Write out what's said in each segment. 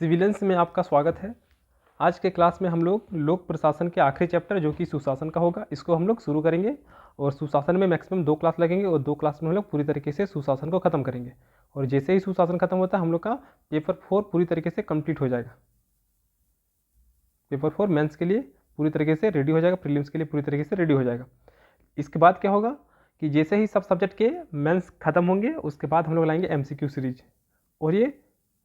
Civilians में आपका स्वागत है। आज के क्लास में हम लोग लोक प्रशासन के आखिरी चैप्टर जो कि सुशासन का होगा, इसको हम लोग शुरू करेंगे। और सुशासन में मैक्सिमम 2 क्लास लगेंगे और 2 क्लास में हम लोग पूरी तरीके से सुशासन को ख़त्म करेंगे। और जैसे ही सुशासन खत्म होता है हम लोग का पेपर 4 पूरी तरीके से कंप्लीट हो जाएगा। पेपर 4 मेंस के लिए पूरी तरीके से रेडी हो जाएगा, प्रीलिम्स के लिए पूरी तरीके से रेडी हो जाएगा। इसके बाद क्या होगा कि जैसे ही सब सब्जेक्ट के मेंस खत्म होंगे उसके बाद हम लोग लाएंगे MCQ सीरीज, और ये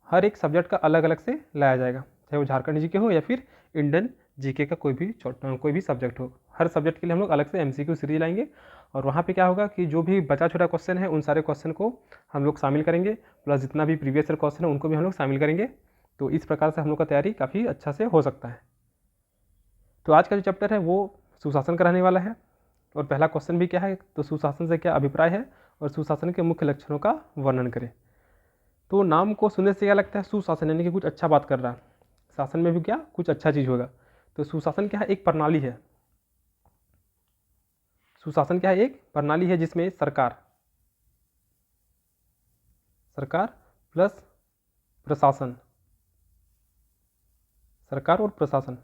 हर एक सब्जेक्ट का अलग अलग से लाया जाएगा, चाहे वो झारखंड जीके हो या फिर इंडियन जीके का कोई भी सब्जेक्ट हो। हर सब्जेक्ट के लिए हम लोग अलग से MCQ सीरीज लाएंगे। और वहाँ पे क्या होगा कि जो भी बचा छोटा क्वेश्चन है उन सारे क्वेश्चन को हम लोग शामिल करेंगे, प्लस जितना भी प्रीवियस ईयर क्वेश्चन है उनको भी हम लोग शामिल करेंगे। तो इस प्रकार से हम लोग का तैयारी काफ़ी अच्छा से हो सकता है। तो आज का जो चैप्टर है वो सुशासन का रहने वाला है। और पहला क्वेश्चन भी क्या है, तो सुशासन से क्या अभिप्राय है और सुशासन के मुख्य लक्षणों का वर्णन करें। तो नाम को सुनने से क्या लगता है, सुशासन यानी कि कुछ अच्छा बात कर रहा है, शासन में भी क्या कुछ अच्छा चीज़ होगा। तो सुशासन क्या है, एक प्रणाली है। सुशासन क्या है, एक प्रणाली है जिसमें सरकार प्लस प्रशासन, सरकार और प्रशासन।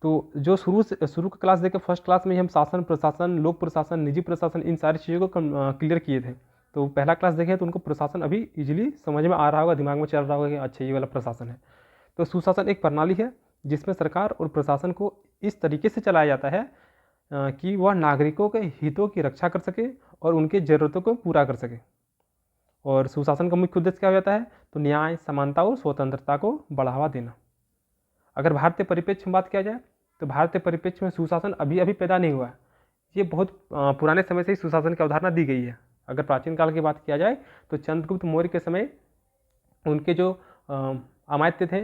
तो जो शुरू का क्लास देखे फर्स्ट क्लास में ही हम शासन, प्रशासन, लोक प्रशासन, निजी प्रशासन, इन सारी चीज़ों को क्लियर किए थे। तो पहला क्लास देखे तो उनको प्रशासन अभी इजीली समझ में आ रहा होगा, दिमाग में चल रहा होगा कि अच्छा ये वाला प्रशासन है। तो सुशासन एक प्रणाली है जिसमें सरकार और प्रशासन को इस तरीके से चलाया जाता है कि वह नागरिकों के हितों की रक्षा कर सके और उनके ज़रूरतों को पूरा कर सके। और सुशासन का मुख्य उद्देश्य क्या हो जाता है, तो न्याय, समानता और स्वतंत्रता को बढ़ावा देना। अगर भारतीय परिप्रेक्ष्य में बात किया जाए तो भारतीय परिप्रेक्ष्य में सुशासन अभी अभी पैदा नहीं हुआ है, ये बहुत पुराने समय से ही सुशासन की अवधारणा दी गई है। अगर प्राचीन काल की बात किया जाए तो चंद्रगुप्त मौर्य के समय उनके जो अमात्य थे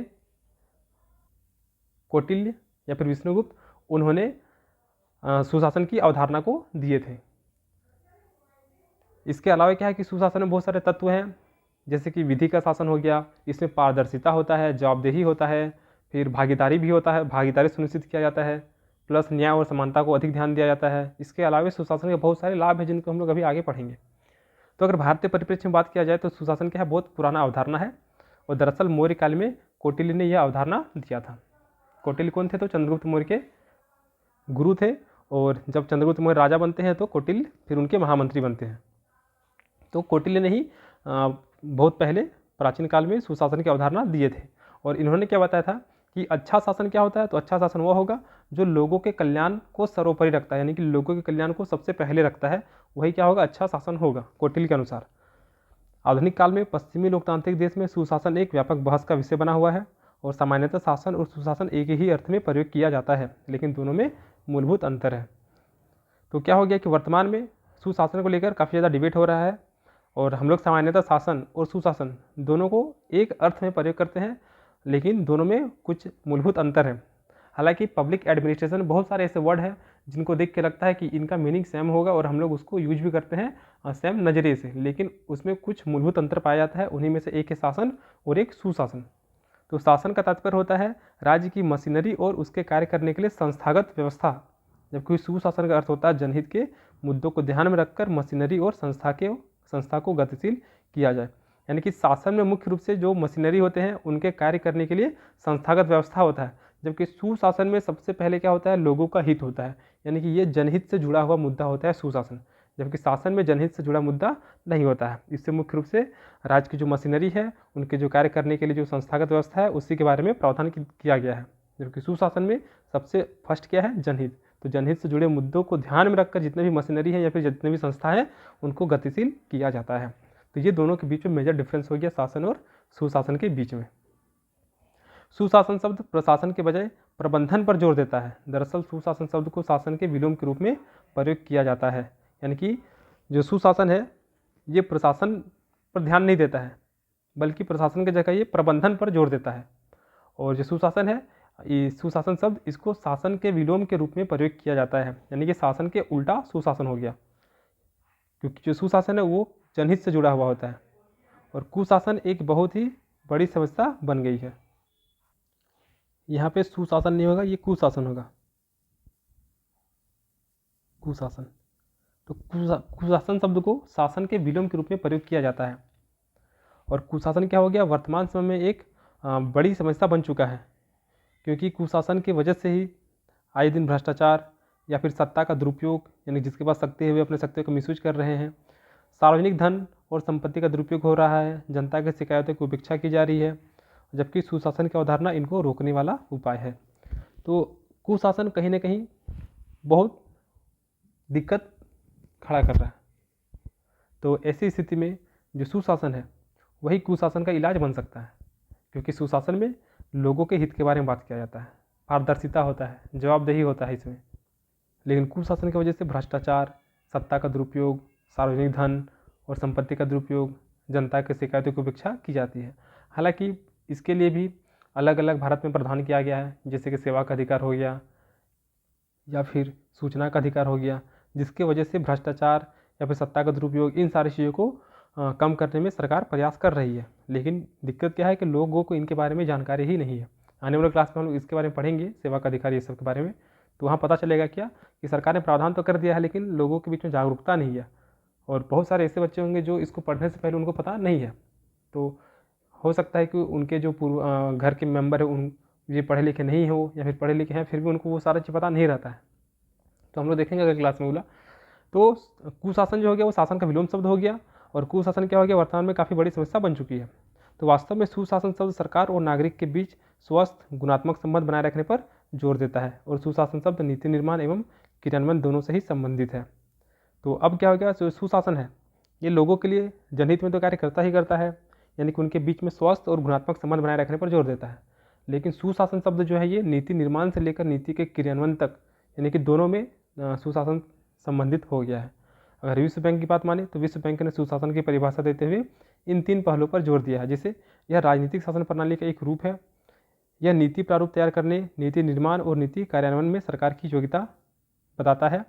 कौटिल्य या फिर विष्णुगुप्त, उन्होंने सुशासन की अवधारणा को दिए थे। इसके अलावा क्या है कि सुशासन में बहुत सारे तत्व हैं, जैसे कि विधि का शासन हो गया, इसमें पारदर्शिता होता है, जवाबदेही होता है, फिर भागीदारी भी होता है, भागीदारी सुनिश्चित किया जाता है, प्लस न्याय और समानता को अधिक ध्यान दिया जाता है। इसके अलावा सुशासन के बहुत सारे लाभ हैं जिनको हम लोग अभी आगे पढ़ेंगे। तो अगर भारतीय परिप्रेक्ष्य में बात किया जाए तो सुशासन क्या है, बहुत पुराना अवधारणा है। और दरअसल मौर्य काल में कौटिल्य ने यह अवधारणा दिया था। कौटिल्य कौन थे, तो चंद्रगुप्त मौर्य के गुरु थे। और जब चंद्रगुप्त मौर्य राजा बनते हैं तो कौटिल्य फिर उनके महामंत्री बनते हैं। तो कौटिल्य ने ही बहुत पहले प्राचीन काल में सुशासन की अवधारणा दिए थे। और इन्होंने क्या बताया था कि अच्छा शासन क्या होता है, तो अच्छा शासन वह होगा जो लोगों के कल्याण को सर्वोपरि रखता है, यानी कि लोगों के कल्याण को सबसे पहले रखता है, वही क्या होगा, अच्छा शासन होगा कौटिल्य के अनुसार। आधुनिक काल में पश्चिमी लोकतांत्रिक देश में सुशासन एक व्यापक बहस का विषय बना हुआ है। और सामान्यतः शासन और सुशासन एक ही अर्थ में प्रयोग किया जाता है, लेकिन दोनों में मूलभूत अंतर है। तो क्या हो गया कि वर्तमान में सुशासन को लेकर काफ़ी ज़्यादा डिबेट हो रहा है। और हम लोग सामान्यतः शासन और सुशासन दोनों को एक अर्थ में प्रयोग करते हैं, लेकिन दोनों में कुछ मूलभूत अंतर है। हालांकि पब्लिक एडमिनिस्ट्रेशन बहुत सारे ऐसे वर्ड हैं जिनको देख के लगता है कि इनका मीनिंग सेम होगा और हम लोग उसको यूज भी करते हैं सेम नज़रिए से, लेकिन उसमें कुछ मूलभूत अंतर पाया जाता है। उन्हीं में से एक है शासन और एक सुशासन। तो शासन का तात्पर्य होता है राज्य की मशीनरी और उसके कार्य करने के लिए संस्थागत व्यवस्था, जबकि सुशासन का अर्थ होता है जनहित के मुद्दों को ध्यान में रखकर मशीनरी और संस्था को गतिशील किया जाए। यानी कि शासन में मुख्य रूप से जो मशीनरी होते हैं उनके कार्य करने के लिए संस्थागत व्यवस्था होता है, जबकि सुशासन में सबसे पहले क्या होता है, लोगों का हित होता है, यानी कि ये जनहित से जुड़ा हुआ मुद्दा होता है सुशासन, जबकि शासन में जनहित से जुड़ा मुद्दा नहीं होता है। इससे मुख्य रूप से राज्य की जो मशीनरी है उनके जो कार्य करने के लिए जो संस्थागत व्यवस्था है उसी के बारे में प्रावधान किया गया है, जबकि सुशासन में सबसे फर्स्ट क्या है, जनहित। तो जनहित से जुड़े मुद्दों को ध्यान में रखकर जितने भी मशीनरी है या फिर जितने भी संस्था है उनको गतिशील किया जाता है। तो ये दोनों के बीच में मेजर डिफरेंस हो गया शासन और सुशासन के बीच में। सुशासन शब्द प्रशासन के बजाय प्रबंधन पर जोर देता है। दरअसल सुशासन शब्द को शासन के विलोम के रूप में प्रयोग किया जाता है, यानी कि जो सुशासन है ये प्रशासन पर ध्यान नहीं देता है, बल्कि प्रशासन की जगह ये प्रबंधन पर जोर देता है। और जो सुशासन है, ये सुशासन शब्द इसको शासन के विलोम के रूप में प्रयोग किया जाता है, यानी कि शासन के उल्टा सुशासन हो गया, क्योंकि जो सुशासन है वो जनहित से जुड़ा हुआ होता है और कुशासन एक बहुत ही बड़ी समस्या बन गई है। यहाँ पे सुशासन नहीं होगा, ये कुशासन होगा, कुशासन। तो कुशासन शब्द को शासन के विलोम के रूप में प्रयोग किया जाता है। और कुशासन क्या हो गया, वर्तमान समय में एक बड़ी समस्या बन चुका है, क्योंकि कुशासन की वजह से ही आए दिन भ्रष्टाचार या फिर सत्ता का दुरुपयोग, यानी जिसके पास शक्ति है वे अपने शक्ति को मिसयूज कर रहे हैं, सार्वजनिक धन और संपत्ति का दुरुपयोग हो रहा है, जनता की शिकायतों की उपेक्षा की जा रही है, जबकि सुशासन की अवधारणा इनको रोकने वाला उपाय है। तो कुशासन कहीं ना कहीं बहुत दिक्कत खड़ा कर रहा है। तो ऐसी स्थिति में जो सुशासन है वही कुशासन का इलाज बन सकता है, क्योंकि सुशासन में लोगों के हित के बारे में बात किया जाता है, पारदर्शिता होता है, जवाबदेही होता है इसमें। लेकिन कुशासन की वजह से भ्रष्टाचार, सत्ता का दुरुपयोग, सार्वजनिक धन और संपत्ति का दुरुपयोग, जनता की शिकायतों की उपेक्षा की जाती है। हालांकि इसके लिए भी अलग अलग भारत में प्रावधान किया गया है, जैसे कि सेवा का अधिकार हो गया या फिर सूचना का अधिकार हो गया, जिसकी वजह से भ्रष्टाचार या फिर सत्ता का दुरुपयोग, इन सारी चीज़ों को कम करने में सरकार प्रयास कर रही है। लेकिन दिक्कत क्या है कि लोगों को इनके बारे में जानकारी ही नहीं है। आने वाले क्लास में हम लोग इसके बारे में पढ़ेंगे, सेवा का अधिकार ये सब के बारे में, तो वहाँ पता चलेगा क्या कि सरकार ने प्रावधान तो कर दिया है लेकिन लोगों के बीच में जागरूकता नहीं है। और बहुत सारे ऐसे बच्चे होंगे जो इसको पढ़ने से पहले उनको पता नहीं है, तो हो सकता है कि उनके जो घर के मेंबर है उन ये पढ़े लिखे नहीं हो या फिर पढ़े लिखे हैं फिर भी उनको वो सारा चीज़ पता नहीं रहता है। तो हम लोग देखेंगे अगर क्लास में बोला। तो कुशासन जो हो गया वो शासन का विलोम शब्द हो गया, और कुशासन क्या हो गया, वर्तमान में काफ़ी बड़ी समस्या बन चुकी है। तो वास्तव में सुशासन शब्द सरकार और नागरिक के बीच स्वस्थ गुणात्मक संबंध बनाए रखने पर जोर देता है, और सुशासन शब्द नीति निर्माण एवं क्रियान्वयन दोनों से ही संबंधित है। तो अब क्या हो गया, जो सुशासन है ये लोगों के लिए जनहित में तो कार्य करता ही करता है, यानी कि उनके बीच में स्वस्थ और गुणात्मक संबंध बनाए रखने पर जोर देता है। लेकिन सुशासन शब्द जो है ये नीति निर्माण से लेकर नीति के क्रियान्वयन तक, यानी कि दोनों में सुशासन संबंधित हो गया है। अगर विश्व बैंक की बात माने तो विश्व बैंक ने सुशासन की परिभाषा देते हुए इन 3 पहलुओं पर जोर दिया है। जैसे यह राजनीतिक शासन प्रणाली का एक रूप है, यह नीति प्रारूप तैयार करने, नीति निर्माण और नीति कार्यान्वयन में सरकार की योग्यता बताता है,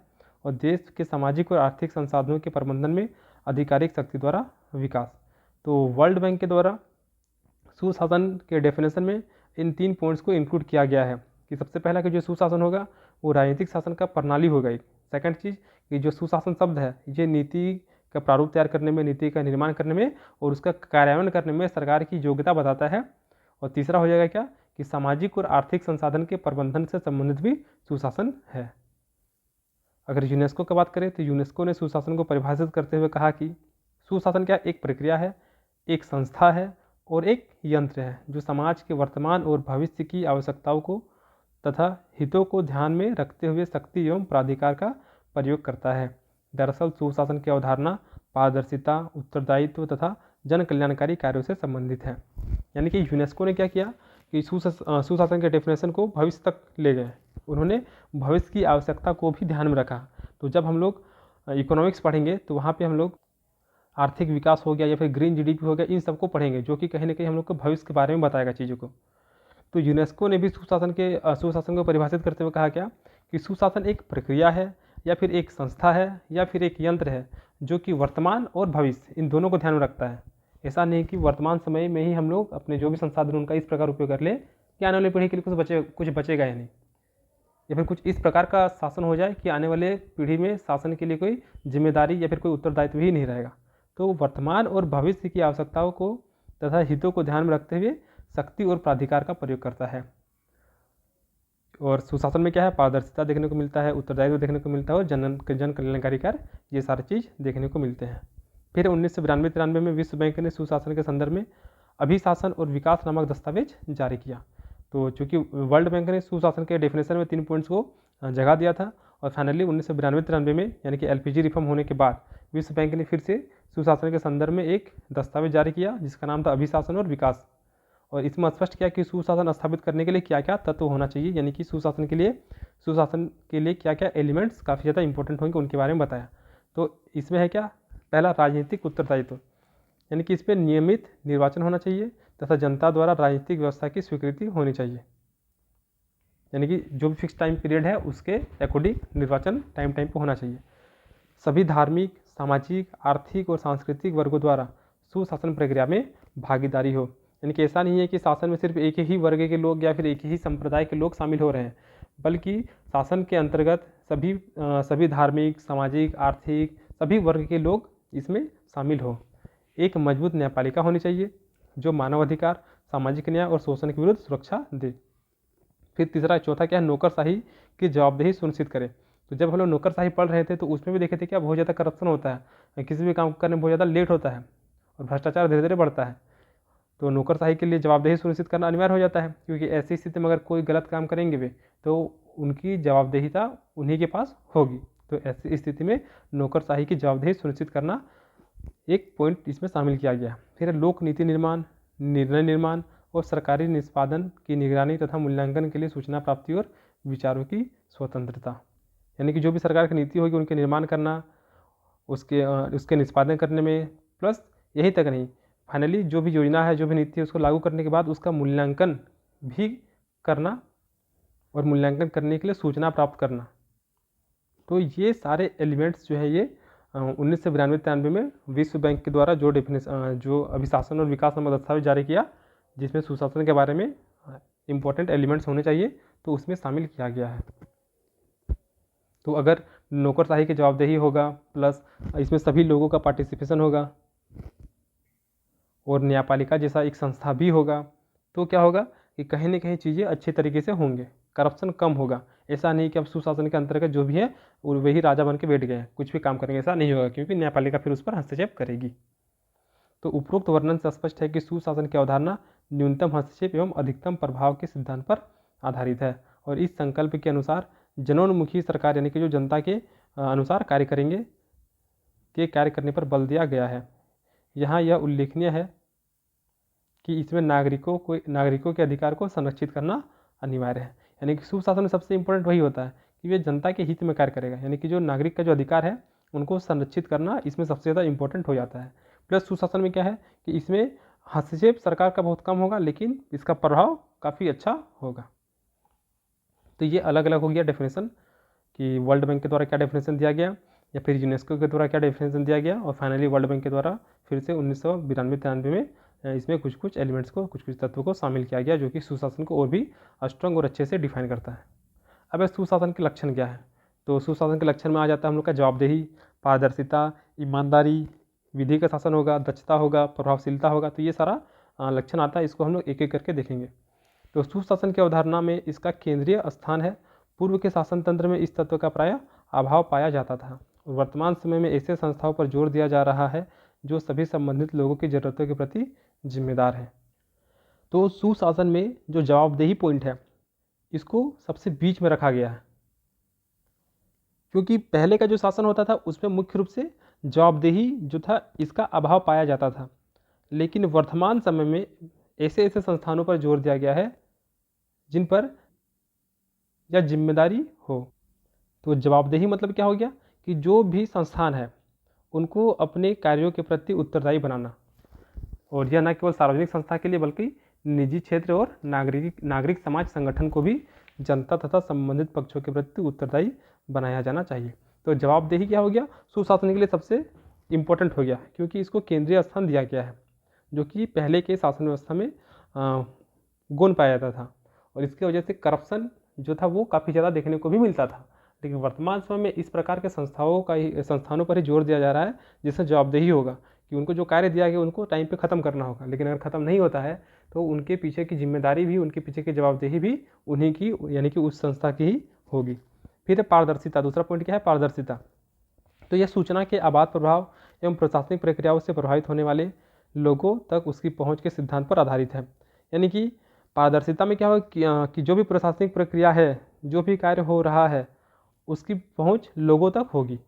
और देश के सामाजिक और आर्थिक संसाधनों के प्रबंधन में आधिकारिक शक्ति द्वारा विकास। तो वर्ल्ड बैंक के द्वारा सुशासन के डेफिनेशन में इन 3 पॉइंट्स को इंक्लूड किया गया है कि सबसे पहला कि जो सुशासन होगा वो राजनीतिक शासन का प्रणाली होगा। एक सेकंड चीज़ कि जो सुशासन शब्द है ये नीति का प्रारूप तैयार करने में, नीति का निर्माण करने में और उसका कार्यान्वयन करने में सरकार की योग्यता बताता है। और तीसरा हो जाएगा क्या कि सामाजिक और आर्थिक संसाधन के प्रबंधन से संबंधित भी सुशासन है। अगर यूनेस्को की बात करें तो यूनेस्को ने सुशासन को परिभाषित करते हुए कहा कि सुशासन क्या एक प्रक्रिया है, एक संस्था है और एक यंत्र है जो समाज के वर्तमान और भविष्य की आवश्यकताओं को तथा हितों को ध्यान में रखते हुए शक्ति एवं प्राधिकार का प्रयोग करता है। दरअसल सुशासन की अवधारणा पारदर्शिता, उत्तरदायित्व तथा जन कल्याणकारी कार्यों से संबंधित है। यानी कि यूनेस्को ने क्या किया कि सुशासन के डेफिनेशन को भविष्य तक ले गए। उन्होंने भविष्य की आवश्यकता को भी ध्यान में रखा। तो जब हम लोग इकोनॉमिक्स पढ़ेंगे तो वहाँ पे हम लोग आर्थिक विकास हो गया या फिर ग्रीन जीडीपी हो गया, इन सबको पढ़ेंगे, जो कि कहीं ना कहीं हम लोग को भविष्य के बारे में बताएगा चीज़ों को। तो यूनेस्को ने भी सुशासन को परिभाषित करते हुए कहा क्या कि सुशासन एक प्रक्रिया है या फिर एक संस्था है या फिर एक यंत्र है जो कि वर्तमान और भविष्य इन दोनों को ध्यान में रखता है। ऐसा नहीं कि वर्तमान समय में ही हम लोग अपने जो भी संसाधन उनका इस प्रकार उपयोग कर ले कि आने वाली पीढ़ी के लिए कुछ बचेगा या नहीं, या फिर कुछ इस प्रकार का शासन हो जाए कि आने वाले पीढ़ी में शासन के लिए कोई जिम्मेदारी या फिर कोई उत्तरदायित्व ही नहीं रहेगा। तो वर्तमान और भविष्य की आवश्यकताओं को तथा हितों को ध्यान में रखते हुए शक्ति और प्राधिकार का प्रयोग करता है। और सुशासन में क्या है, पारदर्शिता देखने को मिलता है, उत्तरदायित्व देखने को मिलता है और जन कल्याणकारी कार्य, ये सारी चीज़ देखने को मिलते हैं। फिर 1992-93 में विश्व बैंक ने सुशासन के संदर्भ में अभिशासन और विकास नामक दस्तावेज जारी किया। तो चूँकि वर्ल्ड बैंक ने सुशासन के डेफिनेशन में 3 पॉइंट्स को जगह दिया था, और फाइनली 1992-93 में यानी कि एलपीजी रिफॉर्म होने के बाद विश्व बैंक ने फिर से सुशासन के संदर्भ में एक दस्तावेज जारी किया जिसका नाम था अभिशासन और विकास। और इसमें स्पष्ट किया कि सुशासन स्थापित करने के लिए क्या क्या तत्व होना चाहिए, यानी कि सुशासन के लिए क्या क्या एलिमेंट्स काफ़ी ज़्यादा इंपॉर्टेंट होंगे उनके बारे में बताया। तो इसमें है क्या, पहला राजनीतिक उत्तरदायित्व, यानी कि इसमें नियमित निर्वाचन होना चाहिए तथा जनता द्वारा राजनीतिक व्यवस्था की स्वीकृति होनी चाहिए, यानी कि जो भी फिक्स टाइम पीरियड है उसके अकॉर्डिंग निर्वाचन टाइम पर होना चाहिए। सभी धार्मिक, सामाजिक, आर्थिक और सांस्कृतिक वर्गों द्वारा सुशासन प्रक्रिया में भागीदारी हो, यानी कि ऐसा नहीं है कि शासन में सिर्फ एक ही वर्ग के लोग या फिर एक ही संप्रदाय के लोग शामिल हो रहे हैं, बल्कि शासन के अंतर्गत सभी धार्मिक, सामाजिक, आर्थिक सभी वर्ग के लोग इसमें शामिल हो। एक मजबूत न्यायपालिका होनी चाहिए जो मानवाधिकार, सामाजिक न्याय और शोषण के विरुद्ध सुरक्षा दे। फिर तीसरा चौथा क्या है, नौकरशाही की जवाबदेही सुनिश्चित करे। तो जब हम लोग नौकरशाही पढ़ रहे थे तो उसमें भी देखे थे क्या, बहुत ज़्यादा करप्शन होता है, किसी भी काम करने में बहुत ज़्यादा लेट होता है और भ्रष्टाचार धीरे धीरे बढ़ता है। तो नौकरशाही के लिए जवाबदेही सुनिश्चित करना अनिवार्य हो जाता है, क्योंकि ऐसी स्थिति में अगर कोई गलत काम करेंगे वे तो उनकी जवाबदेहिता उन्हीं के पास होगी। तो ऐसी स्थिति में नौकरशाही की जवाबदेही सुनिश्चित करना एक पॉइंट इसमें शामिल किया गया। फिर लोक नीति निर्माण, निर्णय निर्माण और सरकारी निष्पादन की निगरानी तथा मूल्यांकन के लिए सूचना प्राप्ति और विचारों की स्वतंत्रता। यानी कि जो भी सरकार की नीति होगी उनके निर्माण करना, उसके निष्पादन करने में, प्लस यही तक नहीं, फाइनली जो भी योजना है, जो भी नीति है, उसको लागू करने के बाद उसका मूल्यांकन भी करना और मूल्यांकन करने के लिए सूचना प्राप्त करना। तो ये सारे एलिमेंट्स जो है ये 1992-93 में विश्व बैंक के द्वारा जो अभिशासन और विकास नामक दस्तावेज जारी किया, जिसमें सुशासन के बारे में इम्पोर्टेंट एलिमेंट्स होने चाहिए, तो उसमें शामिल किया गया है। तो अगर नौकरशाही की जवाबदेही होगा, प्लस इसमें सभी लोगों का पार्टिसिपेशन होगा और न्यायपालिका जैसा एक संस्था भी होगा, तो क्या होगा कि कहीं ना कहीं चीज़ें अच्छे तरीके से होंगे, करप्शन कम होगा। ऐसा नहीं कि अब सुशासन के अंतर्गत जो भी है वही राजा बन के बैठ गए, कुछ भी काम करेंगे, ऐसा नहीं होगा, क्योंकि न्यायपालिका फिर उस पर हस्तक्षेप करेगी। तो उपरोक्त वर्णन से स्पष्ट है कि सुशासन की अवधारणा न्यूनतम हस्तक्षेप एवं अधिकतम प्रभाव के सिद्धांत पर आधारित है, और इस संकल्प के अनुसार जनोन्मुखी सरकार यानी कि जो जनता के अनुसार कार्य करेंगे के कार्य करने पर बल दिया गया है। यहाँ यह उल्लेखनीय है कि इसमें नागरिकों के अधिकार को संरक्षित करना अनिवार्य है। यानी कि सुशासन में सबसे इम्पोर्टेंट वही होता है कि वे जनता के हित में कार्य करेगा, यानी कि जो नागरिक का जो अधिकार है उनको संरक्षित करना इसमें सबसे ज़्यादा इम्पोर्टेंट हो जाता है। प्लस सुशासन में क्या है कि इसमें हस्तक्षेप सरकार का बहुत कम होगा, लेकिन इसका प्रभाव काफ़ी अच्छा होगा। तो ये अलग अलग हो गया डेफिनेशन कि वर्ल्ड बैंक के द्वारा क्या डेफिनेशन दिया गया, या फिर यूनेस्को के द्वारा क्या डेफिनेशन दिया गया, और फाइनली वर्ल्ड बैंक के द्वारा फिर से 1992-93 में इसमें कुछ कुछ एलिमेंट्स को, कुछ कुछ तत्वों को शामिल किया गया, जो कि सुशासन को और भी स्ट्रॉन्ग और अच्छे से डिफाइन करता है। अब सुशासन के लक्षण क्या है, तो सुशासन के लक्षण में आ जाता है हम लोग का जवाबदेही, पारदर्शिता, ईमानदारी, विधि का शासन होगा, दक्षता होगा, प्रभावशीलता होगा। तो ये सारा लक्षण आता है, इसको हम लोग एक एक करके देखेंगे। तो सुशासन की अवधारणा में इसका केंद्रीय स्थान है। पूर्व के शासन तंत्र में इस तत्व का प्रायः अभाव पाया जाता था। वर्तमान समय में ऐसे संस्थाओं पर जोर दिया जा रहा है जो सभी संबंधित लोगों की ज़रूरतों के प्रति जिम्मेदार है। तो सुशासन में जो जवाबदेही पॉइंट है इसको सबसे बीच में रखा गया है, क्योंकि पहले का जो शासन होता था उसमें मुख्य रूप से जवाबदेही जो था इसका अभाव पाया जाता था, लेकिन वर्तमान समय में ऐसे ऐसे संस्थानों पर जोर दिया गया है जिन पर या जिम्मेदारी हो। तो जवाबदेही मतलब क्या हो गया कि जो भी संस्थान है उनको अपने कार्यों के प्रति उत्तरदायी बनाना, और यह न केवल सार्वजनिक संस्था के लिए बल्कि निजी क्षेत्र और नागरिक समाज संगठन को भी जनता तथा संबंधित पक्षों के प्रति उत्तरदायी बनाया जाना चाहिए। तो जवाबदेही क्या हो गया, सुशासन के लिए सबसे इम्पोर्टेंट हो गया, क्योंकि इसको केंद्रीय स्थान दिया गया है, जो कि पहले के शासन व्यवस्था में गौण पाया जाता था, और इसकी वजह से करप्शन जो था वो काफ़ी ज़्यादा देखने को भी मिलता था। लेकिन वर्तमान समय में इस प्रकार के संस्थानों पर ही जोर दिया जा रहा है जिससे जवाबदेही होगा कि उनको जो कार्य दिया गया उनको टाइम पे ख़त्म करना होगा, लेकिन अगर ख़त्म नहीं होता है तो उनके पीछे की जिम्मेदारी भी, उनके पीछे की जवाबदेही भी उन्हीं की यानी कि उस संस्था की ही होगी। फिर पारदर्शिता, दूसरा पॉइंट क्या है, पारदर्शिता। तो यह सूचना के आबाद प्रभाव एवं प्रशासनिक प्रक्रियाओं से प्रभावित होने वाले लोगों तक उसकी पहुँच के सिद्धांत पर आधारित है। यानी कि पारदर्शिता में क्या हो कि जो भी प्रशासनिक प्रक्रिया है, जो भी कार्य हो रहा है उसकी पहुंच लोगों तक होगी,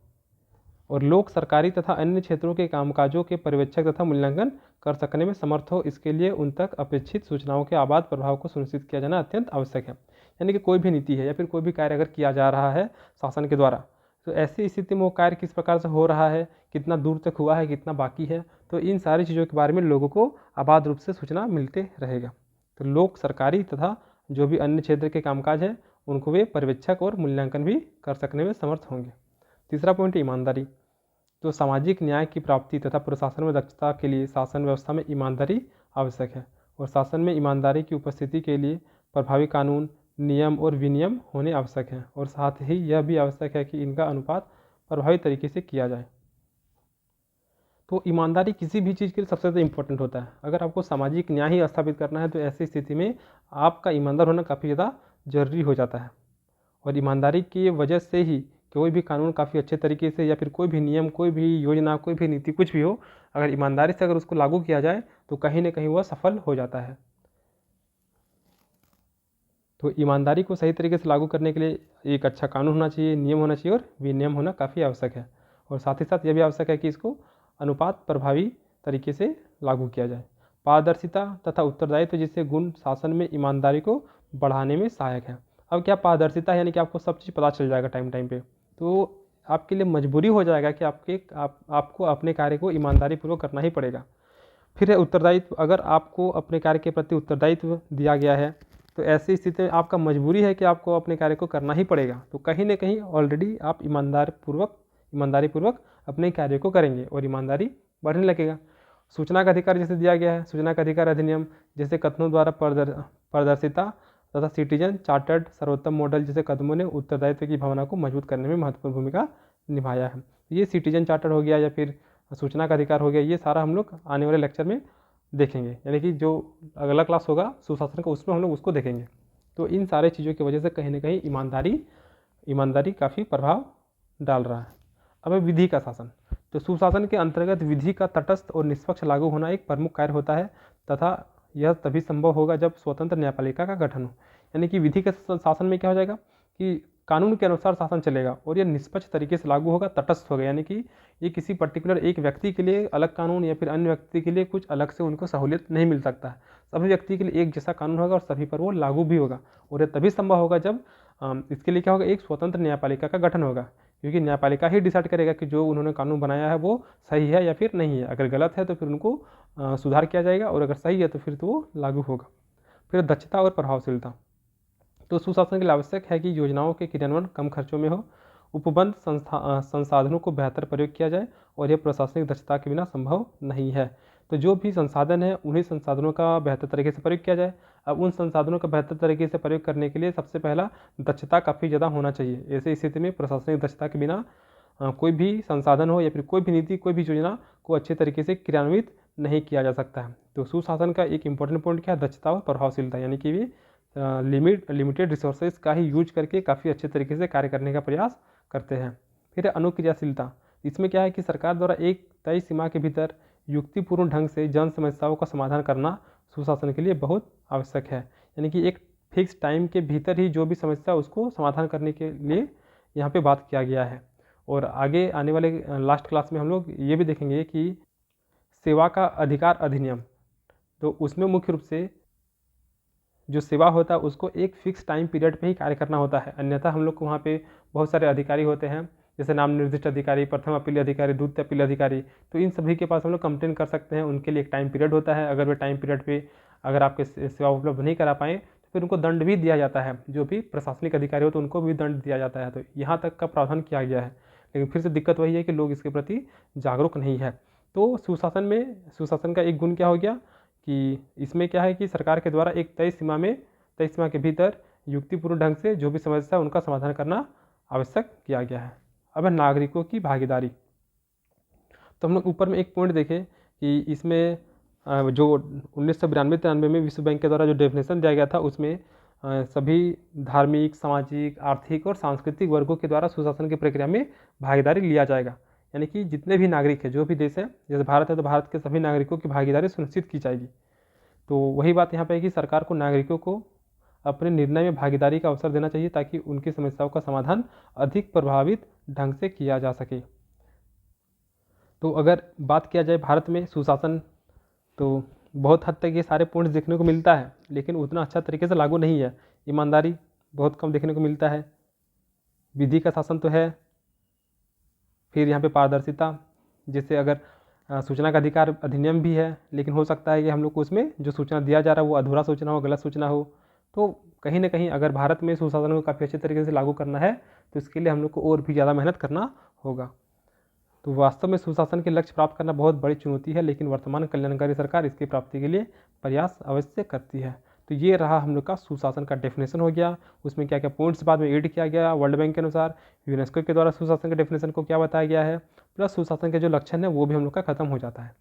और लोग सरकारी तथा अन्य क्षेत्रों के कामकाजों के पर्यवेक्षक तथा मूल्यांकन कर सकने में समर्थ हो। इसके लिए उन तक अपेक्षित सूचनाओं के आबाद प्रभाव को सुनिश्चित किया जाना अत्यंत आवश्यक है। यानी कि कोई भी नीति है या फिर कोई भी कार्य अगर किया जा रहा है शासन के द्वारा, तो ऐसी स्थिति में वो कार्य किस प्रकार से हो रहा है, कितना दूर तक हुआ है, कितना बाकी है, तो इन सारी चीज़ों के बारे में लोगों को आबाद रूप से सूचना मिलते रहेगा। तो लोग सरकारी तथा जो भी अन्य क्षेत्र के कामकाज है उनको वे पर्यवेक्षक और मूल्यांकन भी कर सकने में समर्थ होंगे। तीसरा पॉइंट, ईमानदारी। तो सामाजिक न्याय की प्राप्ति तथा प्रशासन में दक्षता के लिए शासन व्यवस्था में ईमानदारी आवश्यक है, और शासन में ईमानदारी की उपस्थिति के लिए प्रभावी कानून, नियम और विनियम होने आवश्यक हैं, और साथ ही यह भी आवश्यक है कि इनका अनुपात प्रभावी तरीके से किया जाए। तो ईमानदारी किसी भी चीज़ के लिए सबसे ज़्यादा इंपॉर्टेंट होता है। अगर आपको सामाजिक न्याय ही स्थापित करना है तो ऐसी स्थिति में आपका ईमानदार होना काफ़ी ज़्यादा ज़रूरी हो जाता है। और ईमानदारी की वजह से ही कोई भी कानून काफ़ी अच्छे तरीके से या फिर कोई भी नियम, कोई भी योजना, कोई भी नीति, कुछ भी हो, अगर ईमानदारी से अगर उसको लागू किया जाए तो कहीं न कहीं वह सफल हो जाता है। तो ईमानदारी को सही तरीके से लागू करने के लिए एक अच्छा कानून होना चाहिए, नियम होना चाहिए और विनियम होना काफ़ी आवश्यक है। और साथ ही साथ यह भी आवश्यक है कि इसको अनुपात प्रभावी तरीके से लागू किया जाए। पारदर्शिता तथा उत्तरदायित्व जैसे गुण शासन में ईमानदारी को बढ़ाने में सहायक है। अब क्या पारदर्शिता है, यानी कि आपको सब चीज़ पता चल जाएगा टाइम टाइम पे, तो आपके लिए मजबूरी हो जाएगा कि आपको अपने कार्य को ईमानदारीपूर्वक करना ही पड़ेगा। फिर है उत्तरदायित्व। अगर आपको अपने कार्य के प्रति उत्तरदायित्व दिया गया है तो ऐसी स्थिति में आपका मजबूरी है कि आपको अपने कार्य को करना ही पड़ेगा। तो कहीं न कहीं ऑलरेडी आप ईमानदारीपूर्वक अपने कार्य को करेंगे और ईमानदारी बढ़ने लगेगा। सूचना का अधिकार जैसे दिया गया है, सूचना का अधिकार अधिनियम जैसे कथनों द्वारा पारदर्शिता तथा सिटीजन चार्टर्ड सर्वोत्तम मॉडल जैसे कदमों ने उत्तरदायित्व की भावना को मजबूत करने में महत्वपूर्ण भूमिका निभाया है। ये सिटीजन चार्टर हो गया या फिर सूचना का अधिकार हो गया, ये सारा हम लोग आने वाले लेक्चर में देखेंगे, यानी कि जो अगला क्लास होगा सुशासन का उसमें हम लोग उसको देखेंगे। तो इन सारे चीज़ों की वजह से कहीं ना कहीं ईमानदारी काफ़ी प्रभाव डाल रहा है। अब है विधि का शासन। तो सुशासन के अंतर्गत विधि का तटस्थ और निष्पक्ष लागू होना एक प्रमुख कार्य होता है तथा यह तभी संभव होगा जब स्वतंत्र न्यायपालिका का गठन हो। यानी कि विधि के शासन में क्या हो जाएगा कि कानून के अनुसार शासन चलेगा और यह निष्पक्ष तरीके से लागू होगा, तटस्थ होगा, यानी कि ये किसी पर्टिकुलर एक व्यक्ति के लिए अलग कानून या फिर अन्य व्यक्ति के लिए कुछ अलग से उनको सहूलियत नहीं मिल सकता है। सभी व्यक्ति के लिए एक जैसा कानून होगा और सभी पर वो लागू भी होगा। और यह तभी संभव होगा जब इसके लिए क्या होगा, एक स्वतंत्र न्यायपालिका का गठन होगा, क्योंकि न्यायपालिका ही डिसाइड करेगा कि जो उन्होंने कानून बनाया है वो सही है या फिर नहीं है। अगर गलत है तो फिर उनको सुधार किया जाएगा और अगर सही है तो फिर तो वो लागू होगा। फिर दक्षता और प्रभावशीलता। तो सुशासन के लिए आवश्यक है कि योजनाओं के क्रियान्वयन कम खर्चों में हो, उपबंध संसाधनों को बेहतर प्रयोग किया जाए और यह प्रशासनिक दक्षता के बिना संभव नहीं है। तो जो भी संसाधन है उन्हीं संसाधनों का बेहतर तरीके से प्रयोग किया जाए। अब उन संसाधनों का बेहतर तरीके से प्रयोग करने के लिए सबसे पहला दक्षता काफ़ी ज़्यादा होना चाहिए। ऐसे स्थिति में प्रशासनिक दक्षता के बिना कोई भी संसाधन हो या फिर कोई भी नीति, कोई भी योजना को अच्छे तरीके से क्रियान्वित नहीं किया जा सकता है। तो सुशासन का एक इंपॉर्टेंट पॉइंट क्या है, दक्षता और प्रभावशीलता, यानी कि भी लिमिटेड रिसोर्सेज का ही यूज करके काफ़ी अच्छे तरीके से कार्य करने का प्रयास करते हैं। फिर अनुक्रियाशीलता। इसमें क्या है कि सरकार द्वारा एक तय सीमा के भीतर युक्तिपूर्ण ढंग से जन समस्याओं का समाधान करना सुशासन के लिए बहुत आवश्यक है। यानी कि एक फिक्स टाइम के भीतर ही जो भी समस्या उसको समाधान करने के लिए यहाँ पे बात किया गया है। और आगे आने वाले लास्ट क्लास में हम लोग ये भी देखेंगे कि सेवा का अधिकार अधिनियम, तो उसमें मुख्य रूप से जो सेवा होता है उसको एक फिक्स टाइम पीरियड पे ही कार्य करना होता है। अन्यथा हम लोग को वहाँ पे बहुत सारे अधिकारी होते हैं, जैसे नाम निर्दिष्ट अधिकारी, प्रथम अपील अधिकारी, द्वितीय अपील अधिकारी, तो इन सभी के पास हम लोग कंप्लेन कर सकते हैं। उनके लिए एक टाइम पीरियड होता है। अगर वे टाइम पीरियड पे अगर आपके सेवा उपलब्ध नहीं करा पाएँ तो फिर उनको दंड भी दिया जाता है। जो भी प्रशासनिक अधिकारी हो तो उनको भी दंड दिया जाता है। तो यहाँ तक का प्रावधान किया गया है, लेकिन फिर से दिक्कत वही है कि लोग इसके प्रति जागरूक नहीं है। तो सुशासन का एक गुण क्या हो गया कि इसमें क्या है कि सरकार के द्वारा एक तय सीमा के भीतर युक्तिपूर्ण ढंग से जो भी समस्या उनका समाधान करना आवश्यक किया गया है। अब है नागरिकों की भागीदारी। तो हम लोग ऊपर में एक पॉइंट देखें कि इसमें जो 1992-93 में विश्व बैंक के द्वारा जो डेफिनेशन दिया गया था उसमें सभी धार्मिक, सामाजिक, आर्थिक और सांस्कृतिक वर्गों के द्वारा सुशासन की प्रक्रिया में भागीदारी लिया जाएगा। यानी कि जितने भी नागरिक हैं, जो भी देश है, जैसे भारत है तो भारत के सभी नागरिकों की भागीदारी सुनिश्चित की जाएगी। तो वही बात यहाँ पे है कि सरकार को नागरिकों को अपने निर्णय में भागीदारी का अवसर देना चाहिए ताकि उनकी समस्याओं का समाधान अधिक प्रभावित ढंग से किया जा सके। तो अगर बात किया जाए भारत में सुशासन, तो बहुत हद तक ये सारे पॉइंट्स देखने को मिलता है, लेकिन उतना अच्छा तरीके से लागू नहीं है। ईमानदारी बहुत कम देखने को मिलता है, विधि का शासन तो है, फिर यहाँ पे पारदर्शिता, जैसे अगर सूचना का अधिकार अधिनियम भी है, लेकिन हो सकता है कि हम लोग को उसमें जो सूचना दिया जा रहा है वो अधूरा सूचना हो, गलत सूचना हो। तो कहीं ना कहीं अगर भारत में सुशासन को काफ़ी अच्छे तरीके से लागू करना है तो इसके लिए हम लोग को और भी ज़्यादा मेहनत करना होगा। तो वास्तव में सुशासन के लक्ष्य प्राप्त करना बहुत बड़ी चुनौती है, लेकिन वर्तमान कल्याणकारी सरकार इसकी प्राप्ति के लिए प्रयास अवश्य करती है। तो ये रहा हम लोग का सुशासन का डेफिनेशन हो गया। उसमें क्या क्या पॉइंट्स बाद में ऐड किया गया वर्ल्ड बैंक के अनुसार, यूनेस्को के द्वारा सुशासन के डेफिनेशन को क्या बताया गया है, प्लस सुशासन के जो लक्षण है वो भी हम लोग का खत्म हो जाता है।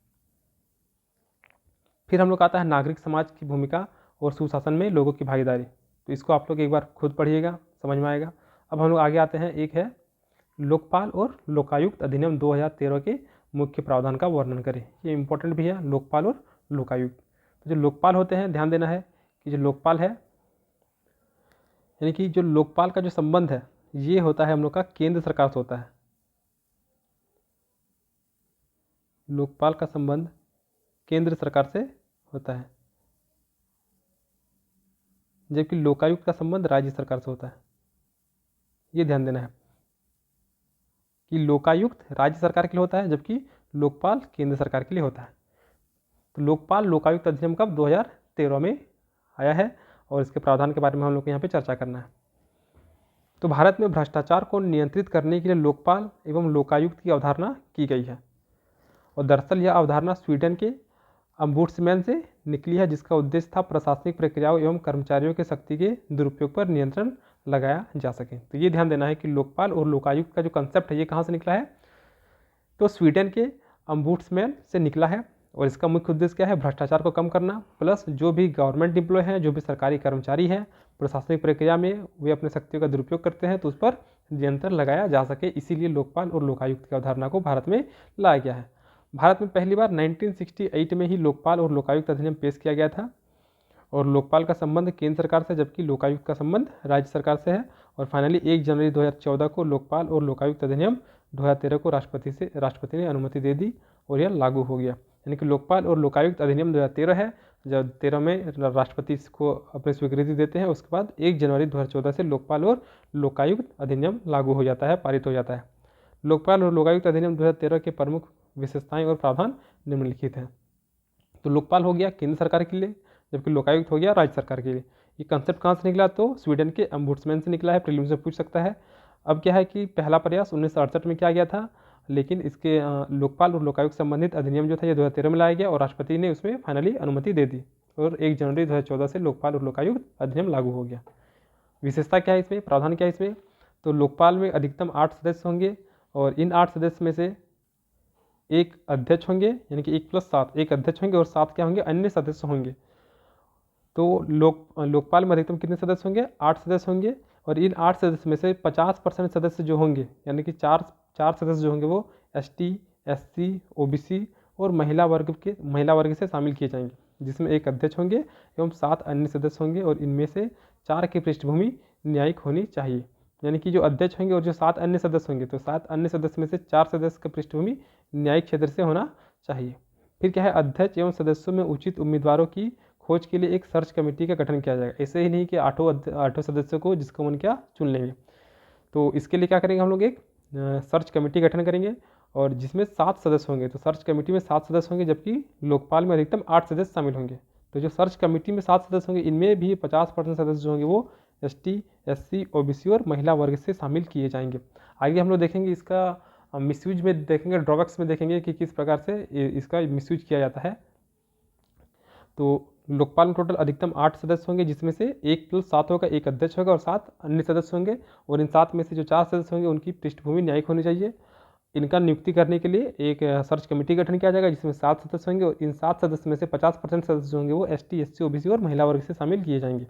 फिर हम लोग आता है नागरिक समाज की भूमिका और सुशासन में लोगों की भागीदारी। तो इसको आप लोग एक बार खुद पढ़िएगा, समझ में आएगा। अब हम लोग आगे आते हैं, एक है लोकपाल और लोकायुक्त अधिनियम 2013 के मुख्य प्रावधान का वर्णन करें। ये इंपॉर्टेंट भी है, लोकपाल और लोकायुक्त। तो जो लोकपाल होते हैं, ध्यान देना है कि जो लोकपाल है, यानी कि जो लोकपाल का जो संबंध है ये होता है हम लोग का केंद्र सरकार से होता है। लोकपाल का संबंध केंद्र सरकार से होता है, जबकि लोकायुक्त का संबंध राज्य सरकार से होता है। ये ध्यान देना है कि लोकायुक्त राज्य सरकार के लिए होता है, जबकि लोकपाल केंद्र सरकार के लिए होता है। तो लोकपाल लोकायुक्त अधिनियम कब 2013 में आया है और इसके प्रावधान के बारे में हम लोग को यहाँ पे चर्चा करना है। तो भारत में भ्रष्टाचार को नियंत्रित करने के लिए लोकपाल एवं लोकायुक्त की अवधारणा की गई है। और दरअसल यह अवधारणा स्वीडन के अम्बुड्समैन से निकली है, जिसका उद्देश्य था प्रशासनिक प्रक्रियाओं एवं कर्मचारियों के शक्ति के दुरुपयोग पर नियंत्रण लगाया जा सके। तो ये ध्यान देना है कि लोकपाल और लोकायुक्त का जो कंसेप्ट है ये कहाँ से निकला है, तो स्वीडन के अम्बुड्समैन से निकला है। और इसका मुख्य उद्देश्य क्या है, भ्रष्टाचार को कम करना, प्लस जो भी गवर्नमेंट एम्प्लॉय हैं, जो भी सरकारी कर्मचारी हैं, प्रशासनिक प्रक्रिया में वे अपने शक्तियों का दुरुपयोग करते हैं तो उस पर नियंत्रण लगाया जा सके। इसीलिए लोकपाल और लोकायुक्त की अवधारणा को भारत में लाया गया है। भारत में पहली बार 1968 में ही लोकपाल और लोकायुक्त अधिनियम पेश किया गया था। और लोकपाल का संबंध केंद्र सरकार से, जबकि लोकायुक्त का संबंध राज्य सरकार से है। और फाइनली 1 जनवरी 2014 को लोकपाल और लोकायुक्त अधिनियम 2013 को राष्ट्रपति ने अनुमति दे दी और यह लागू हो गया। यानी कि लोकपाल और लोकायुक्त अधिनियम 2013 है, जब 13 में राष्ट्रपति इसको अपनी स्वीकृति देते हैं, उसके बाद 1 जनवरी 2014 से लोकपाल और लोकायुक्त अधिनियम लागू हो जाता है, पारित हो जाता है। लोकपाल और लोकायुक्त अधिनियम 2013 के प्रमुख विशेषताएं और प्रावधान निम्नलिखित हैं। तो लोकपाल हो गया केंद्र सरकार के लिए, जबकि लोकायुक्त हो गया राज्य सरकार के लिए। ये कंसेप्ट कहाँ से निकला, तो स्वीडन के अम्बुड्समैन से निकला है, प्रीलिम्स में पूछ सकता है। अब क्या है कि पहला प्रयास 1968 में किया गया था, लेकिन इसके लोकपाल और लोकायुक्त संबंधित अधिनियम जो था ये 2013 में लाया गया और राष्ट्रपति ने उसमें फाइनली अनुमति दे दी और 1 जनवरी 2014 से लोकपाल और लोकायुक्त अधिनियम लागू हो गया। विशेषता क्या है इसमें, प्रावधान क्या है इसमें, तो लोकपाल में अधिकतम 8 सदस्य होंगे और इन 8 सदस्य में से एक अध्यक्ष होंगे, यानी कि 1+7, एक अध्यक्ष होंगे और 7 क्या होंगे, अन्य सदस्य होंगे। तो लोकपाल में अधिकतम कितने सदस्य होंगे, 8 सदस्य होंगे। और इन 8 सदस्य में से 50% सदस्य जो होंगे, यानी कि चार सदस्य जो होंगे वो ST, SC, OBC और महिला वर्ग से शामिल किए जाएंगे, जिसमें एक अध्यक्ष होंगे एवं 7 अन्य सदस्य होंगे। और इनमें से 4 की पृष्ठभूमि न्यायिक होनी चाहिए, यानी कि जो अध्यक्ष होंगे और जो 7 अन्य सदस्य होंगे, तो 7 अन्य सदस्य में से 4 सदस्य की पृष्ठभूमि न्यायिक क्षेत्र से होना चाहिए। फिर क्या है, अध्यक्ष एवं सदस्यों में उचित उम्मीदवारों की खोज के लिए एक सर्च कमेटी का गठन किया जाएगा। ऐसे ही नहीं कि आठों सदस्यों को जिसको मन किया चुन लेंगे। तो इसके लिए क्या करेंगे हम लोग, एक सर्च कमेटी गठन करेंगे और जिसमें 7 सदस्य होंगे। तो सर्च कमेटी में 7 सदस्य होंगे, जबकि लोकपाल में अधिकतम 8 सदस्य शामिल होंगे। तो जो सर्च कमेटी में 7 सदस्य होंगे, इनमें भी 50% सदस्य जो होंगे वो ST, SC, OBC और महिला वर्ग से शामिल किए जाएंगे। आगे हम लोग देखेंगे इसका मिसयूज में देखेंगे, ड्रॉबैक्स में देखेंगे कि किस प्रकार से इसका मिसयूज किया जाता है। तो लोकपाल में टोटल अधिकतम 8 सदस्य होंगे, जिसमें से 1+7 होगा, एक अध्यक्ष होगा और 7 अन्य सदस्य होंगे। और इन 7 में से जो 4 सदस्य होंगे उनकी पृष्ठभूमि न्यायिक होनी चाहिए। इनका नियुक्ति करने के लिए एक सर्च कमेटी गठन किया जाएगा, जिसमें 7 सदस्य होंगे और इन 7 सदस्य में से 50% सदस्य होंगे वो ST, SC, OBC और महिला वर्ग से शामिल किए जाएंगे।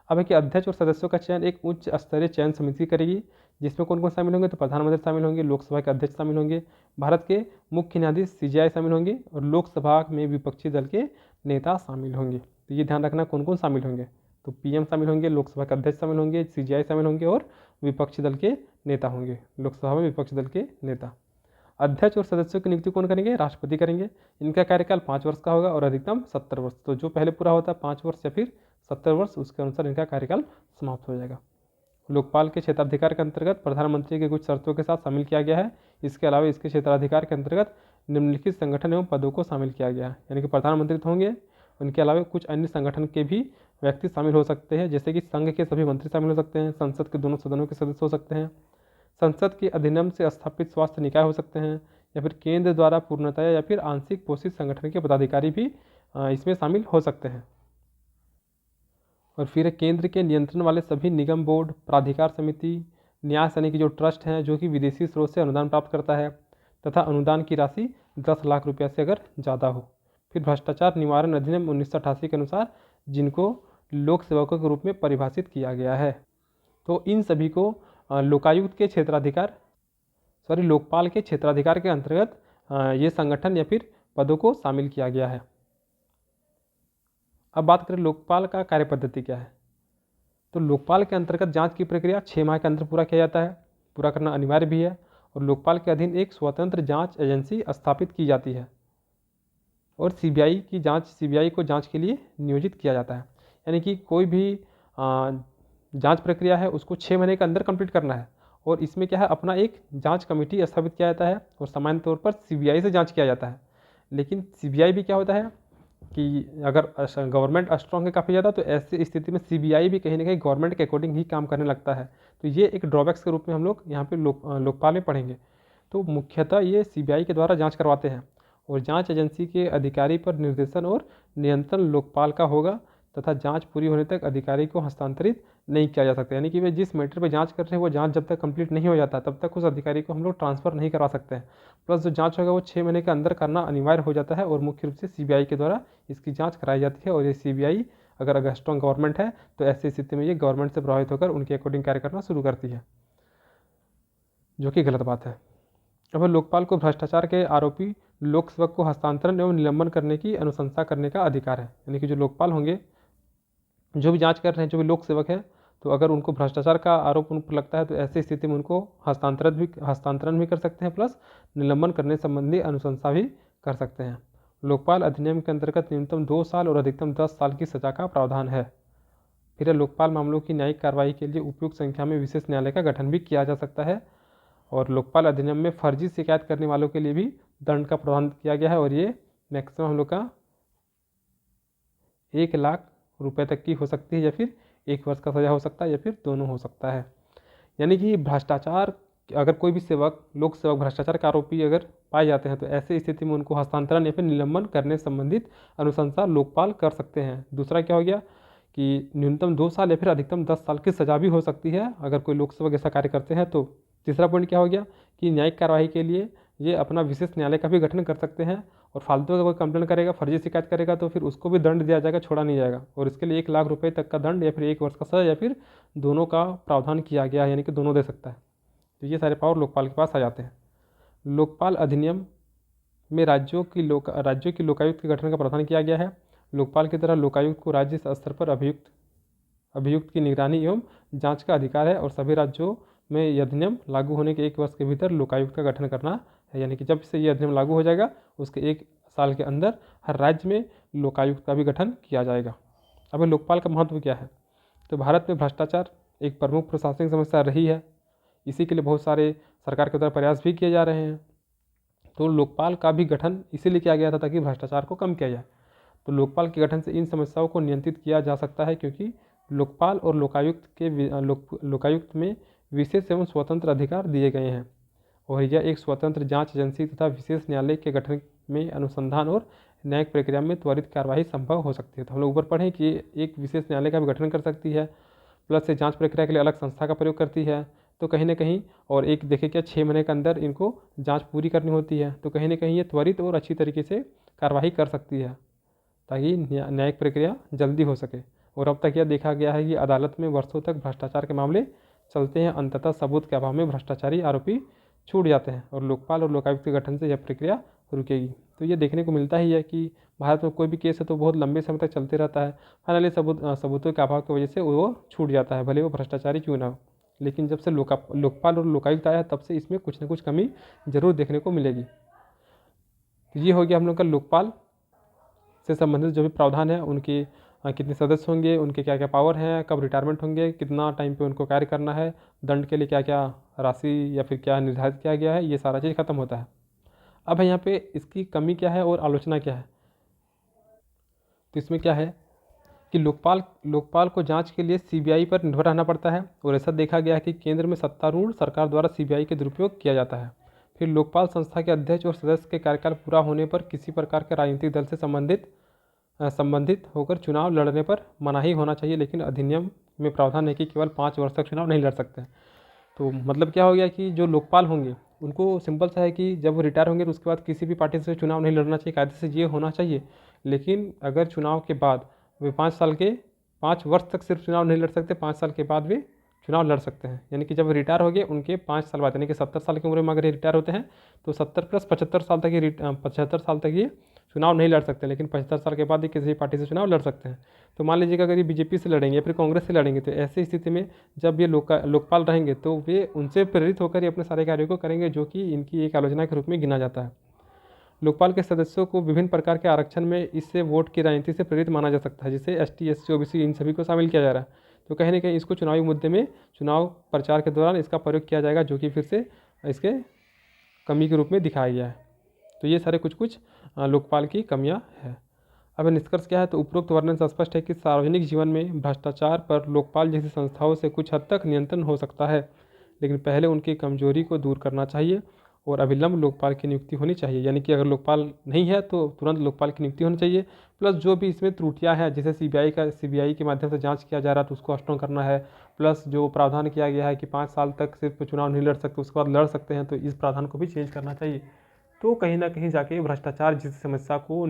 अब है कि अध्यक्ष और सदस्यों का चयन एक उच्च स्तरीय चयन समिति करेगी, जिसमें कौन कौन शामिल होंगे, तो प्रधानमंत्री शामिल होंगे, लोकसभा के अध्यक्ष शामिल होंगे, भारत के मुख्य न्यायाधीश CJI शामिल होंगे और लोकसभा में विपक्षी दल के नेता शामिल होंगे। तो ये ध्यान रखना कौन कौन शामिल होंगे, तो PM शामिल होंगे, लोकसभा के अध्यक्ष शामिल होंगे, CJI शामिल होंगे और विपक्षी दल के नेता होंगे, लोकसभा में विपक्षी दल के नेता। अध्यक्ष और सदस्यों की नियुक्ति कौन करेंगे, राष्ट्रपति करेंगे। इनका कार्यकाल 5 वर्ष का होगा और अधिकतम 70 वर्ष। तो जो पहले पूरा होता है 5 वर्ष या फिर 70 वर्ष, उसके अनुसार इनका कार्यकाल समाप्त हो जाएगा। लोकपाल के क्षेत्राधिकार के अंतर्गत प्रधानमंत्री के कुछ शर्तों के साथ शामिल किया गया है। इसके अलावा इसके क्षेत्राधिकार के अंतर्गत निम्नलिखित संगठन एवं पदों को शामिल किया गया है, यानी कि प्रधानमंत्री तो होंगे, उनके अलावा कुछ अन्य संगठन के भी व्यक्ति शामिल हो सकते हैं, जैसे कि संघ के सभी मंत्री शामिल हो सकते हैं, संसद के दोनों सदनों के सदस्य हो सकते हैं, संसद के अधिनियम से स्थापित स्वास्थ्य निकाय हो सकते हैं, या फिर केंद्र द्वारा पूर्णतः या फिर आंशिक पोषित संगठन के पदाधिकारी भी इसमें शामिल हो सकते हैं। और फिर केंद्र के नियंत्रण वाले सभी निगम, बोर्ड, प्राधिकार समिति, न्यास यानी कि जो ट्रस्ट हैं जो कि विदेशी स्रोत से अनुदान प्राप्त करता है, तथा अनुदान की राशि 10 लाख रुपये से अगर ज़्यादा हो। फिर भ्रष्टाचार निवारण अधिनियम 1988 के अनुसार जिनको लोक सेवकों के रूप में परिभाषित किया गया है। तो इन सभी को लोकायुक्त के क्षेत्राधिकार लोकपाल के क्षेत्राधिकार के अंतर्गत ये संगठन या फिर पदों को शामिल किया गया है। अब बात करें लोकपाल का कार्य पद्धति क्या है। तो लोकपाल के अंतर्गत जांच की प्रक्रिया 6 माह के अंदर पूरा किया जाता है, पूरा करना अनिवार्य भी है। और लोकपाल के अधीन एक स्वतंत्र जांच एजेंसी स्थापित की जाती है और सीबीआई को जांच के लिए नियोजित किया जाता है। यानी कि कोई भी जांच प्रक्रिया है उसको 6 महीने के अंदर कंप्लीट करना है। और इसमें क्या है, अपना एक जांच कमेटी स्थापित किया जाता है और सामान्य तौर पर सीबीआई से जांच किया जाता है। लेकिन सीबीआई भी क्या होता है कि अगर गवर्नमेंट स्ट्रॉन्ग है काफ़ी ज़्यादा, तो ऐसी स्थिति में सीबीआई भी कहीं ना कहीं गवर्नमेंट के अकॉर्डिंग ही काम करने लगता है। तो ये एक ड्रॉबैक्स के रूप में हम लोग यहाँ पे लोकपाल में पढ़ेंगे। तो मुख्यतः ये सीबीआई के द्वारा जांच करवाते हैं और जांच एजेंसी के अधिकारी पर निर्देशन और नियंत्रण लोकपाल का होगा तथा जांच पूरी होने तक अधिकारी को हस्तांतरित नहीं किया जा सकता। यानी कि वे जिस मैटर पर जांच कर रहे हैं वो जांच जब तक कंप्लीट नहीं हो जाता तब तक उस अधिकारी को हम लोग ट्रांसफ़र नहीं करवा सकते हैं। प्लस जो जांच होगा वो 6 महीने के अंदर करना अनिवार्य हो जाता है और मुख्य रूप से सीबीआई के द्वारा इसकी जाँच कराई जाती है। और ये सीबीआई अगर स्ट्रॉन्ग गवर्नमेंट है तो ऐसी स्थिति में ये गवर्नमेंट से प्रभावित होकर उनके अकॉर्डिंग कार्य करना शुरू करती है, जो कि गलत बात है। अब लोकपाल को भ्रष्टाचार के आरोपी लोक सेवक को हस्तांतरण एवं निलंबन करने की अनुशंसा करने का अधिकार है। यानी कि जो लोकपाल होंगे, जो भी जांच कर रहे हैं, जो भी लोक सेवक हैं, तो अगर उनको भ्रष्टाचार का आरोप उन पर लगता है तो ऐसी स्थिति में उनको हस्तांतरण भी कर सकते हैं, प्लस निलंबन करने संबंधी अनुशंसा भी कर सकते हैं। लोकपाल अधिनियम के अंतर्गत न्यूनतम 2 साल और अधिकतम 10 साल की सजा का प्रावधान है। फिर लोकपाल मामलों की न्यायिक कार्रवाई के लिए उपयुक्त संख्या में विशेष न्यायालय का गठन भी किया जा सकता है। और लोकपाल अधिनियम में फर्जी शिकायत करने वालों के लिए भी दंड का प्रावधान किया गया है और ये मैक्सिमम हम लोग का 1 लाख रुपए तक की हो सकती है, या फिर 1 वर्ष का सजा हो सकता है, या फिर दोनों हो सकता है। यानी कि भ्रष्टाचार, अगर कोई भी लोक सेवक भ्रष्टाचार का आरोपी अगर पाए जाते हैं तो ऐसी स्थिति में उनको हस्तांतरण या फिर निलंबन करने संबंधित अनुशंसा लोकपाल कर सकते हैं। दूसरा क्या हो गया कि न्यूनतम 2 साल या फिर अधिकतम 10 साल की सजा भी हो सकती है अगर कोई लोक सेवक ऐसा कार्य करते हैं तो। तीसरा पॉइंट क्या हो गया कि न्यायिक कार्यवाही के लिए ये अपना विशेष न्यायालय का भी गठन कर सकते हैं। और फालतू का कोई कंप्लेंट करेगा, फर्जी शिकायत करेगा तो फिर उसको भी दंड दिया जाएगा, छोड़ा नहीं जाएगा। और इसके लिए 1 लाख रुपए तक का दंड या फिर 1 वर्ष का सजा या फिर दोनों का प्रावधान किया गया है, यानी कि दोनों दे सकता है। तो ये सारे पावर लोकपाल के पास आ जाते हैं। लोकपाल अधिनियम में राज्यों की लोकायुक्त के गठन का प्रावधान किया गया है। लोकपाल की तरह लोकायुक्त को राज्य स्तर पर अभियुक्त की निगरानी एवं जांच का अधिकार है और सभी राज्यों में यह अधिनियम लागू होने के 1 वर्ष के भीतर लोकायुक्त का गठन करना है। यानी कि जब से ये अधिनियम लागू हो जाएगा उसके 1 साल के अंदर हर राज्य में लोकायुक्त का भी गठन किया जाएगा। अब लोकपाल का महत्व क्या है। तो भारत में भ्रष्टाचार एक प्रमुख प्रशासनिक समस्या रही है। इसी के लिए बहुत सारे सरकार के द्वारा प्रयास भी किए जा रहे हैं। तो लोकपाल का भी गठन इसीलिए किया गया था ताकि भ्रष्टाचार को कम किया जाए। तो लोकपाल के गठन से इन समस्याओं को नियंत्रित किया जा सकता है, क्योंकि लोकपाल और लोकायुक्त में विशेष एवं स्वतंत्र अधिकार दिए गए हैं और यह एक स्वतंत्र जांच एजेंसी तथा विशेष न्यायालय के गठन में अनुसंधान और न्यायिक प्रक्रिया में त्वरित कार्रवाई संभव हो सकती है। तो हम लोग ऊपर पढ़ें कि एक विशेष न्यायालय का भी गठन कर सकती है, प्लस से जांच प्रक्रिया के लिए अलग संस्था का प्रयोग करती है। तो कहीं ना कहीं, और एक देखें क्या 6 महीने के अंदर इनको जाँच पूरी करनी होती है, तो कहीं ना कहीं ये त्वरित और अच्छी तरीके से कार्रवाई कर सकती है ताकि न्यायिक प्रक्रिया जल्दी हो सके। और अब तक यह देखा गया है कि अदालत में वर्षों तक भ्रष्टाचार के मामले चलते हैं, अंततः सबूत के अभाव में भ्रष्टाचारी आरोपी छूट जाते हैं और लोकपाल और लोकायुक्त के गठन से यह प्रक्रिया रुकेगी। तो ये देखने को मिलता ही है कि भारत में कोई भी केस है तो बहुत लंबे समय तक चलते रहता है, फाइनली सबूतों के अभाव की वजह से वो छूट जाता है, भले वो भ्रष्टाचारी क्यों ना हो। लेकिन जब से लोकपाल और लोकायुक्त आया तब से इसमें कुछ ना कुछ कमी जरूर देखने को मिलेगी। तो ये हो गया हम लोग का लोकपाल से संबंधित जो भी प्रावधान है, उनके कितने सदस्य होंगे, उनके क्या क्या पावर हैं, कब रिटायरमेंट होंगे, कितना टाइम पे उनको कार्य करना है, दंड के लिए क्या क्या राशि या फिर क्या निर्धारित किया गया है, ये सारा चीज़ खत्म होता है। अब यहाँ पे इसकी कमी क्या है और आलोचना क्या है। तो इसमें क्या है कि लोकपाल को जांच के लिए सीबीआई पर निर्भर रहना पड़ता है और ऐसा देखा गया है कि केंद्र में सत्तारूढ़ सरकार द्वारा सीबीआई के दुरुपयोग किया जाता है। फिर लोकपाल संस्था के अध्यक्ष और सदस्य के कार्यकाल पूरा होने पर किसी प्रकार के राजनीतिक दल से संबंधित होकर चुनाव लड़ने पर मनाही होना चाहिए, लेकिन अधिनियम में प्रावधान है कि केवल 5 वर्ष तक चुनाव नहीं लड़ सकते। तो मतलब क्या हो गया कि जो लोकपाल होंगे उनको सिंपल सा है कि जब वो रिटायर होंगे तो उसके बाद किसी भी पार्टी से चुनाव नहीं लड़ना चाहिए, कायदे से ये होना चाहिए। लेकिन अगर चुनाव के बाद वे 5 वर्ष तक सिर्फ चुनाव नहीं लड़ सकते, 5 साल के बाद वे चुनाव लड़ सकते हैं। यानी कि जब रिटायर हो गए उनके 5 साल बाद, यानी कि 70 साल की उम्र में अगर ये रिटायर होते हैं तो 70 + 75 साल तक ये 75 साल तक ये चुनाव नहीं लड़ सकते, लेकिन 75 साल के बाद ये किसी पार्टी से चुनाव लड़ सकते हैं। तो मान लीजिएगा अगर ये बीजेपी से लड़ेंगे या फिर कांग्रेस से लड़ेंगे, तो ऐसी स्थिति में जब ये लोकपाल रहेंगे तो वे उनसे प्रेरित होकर ये अपने सारे कार्यों को करेंगे, जो कि इनकी एक आलोचना के रूप में गिना जाता है। लोकपाल के सदस्यों को विभिन्न प्रकार के आरक्षण में इससे वोट की राजनीति से प्रेरित माना जा सकता है, जिसे ST SC OBC इन सभी को शामिल किया जा रहा है। तो कहीं ना कहीं इसको चुनावी मुद्दे में चुनाव प्रचार के दौरान इसका प्रयोग किया जाएगा, जो कि फिर से इसके कमी के रूप में दिखाया गया है। तो ये सारे कुछ लोकपाल की कमियाँ हैं। अब निष्कर्ष क्या है, तो उपरोक्त वर्णन से स्पष्ट है कि सार्वजनिक जीवन में भ्रष्टाचार पर लोकपाल जैसी संस्थाओं से कुछ हद तक नियंत्रण हो सकता है, लेकिन पहले उनकी कमजोरी को दूर करना चाहिए और अविलंब लोकपाल की नियुक्ति होनी चाहिए। यानी कि अगर लोकपाल नहीं है तो तुरंत लोकपाल की नियुक्ति होनी चाहिए। प्लस जो भी इसमें त्रुटियां हैं, जैसे CBI के माध्यम से जांच किया जा रहा है तो उसको स्ट्रॉन्ग करना है। प्लस जो प्रावधान किया गया है कि 5 साल तक सिर्फ चुनाव नहीं लड़ सकते, उसके बाद लड़ सकते हैं, तो इस प्रावधान को भी चेंज करना चाहिए। तो कहीं ना कहीं जाके भ्रष्टाचार जैसी समस्या को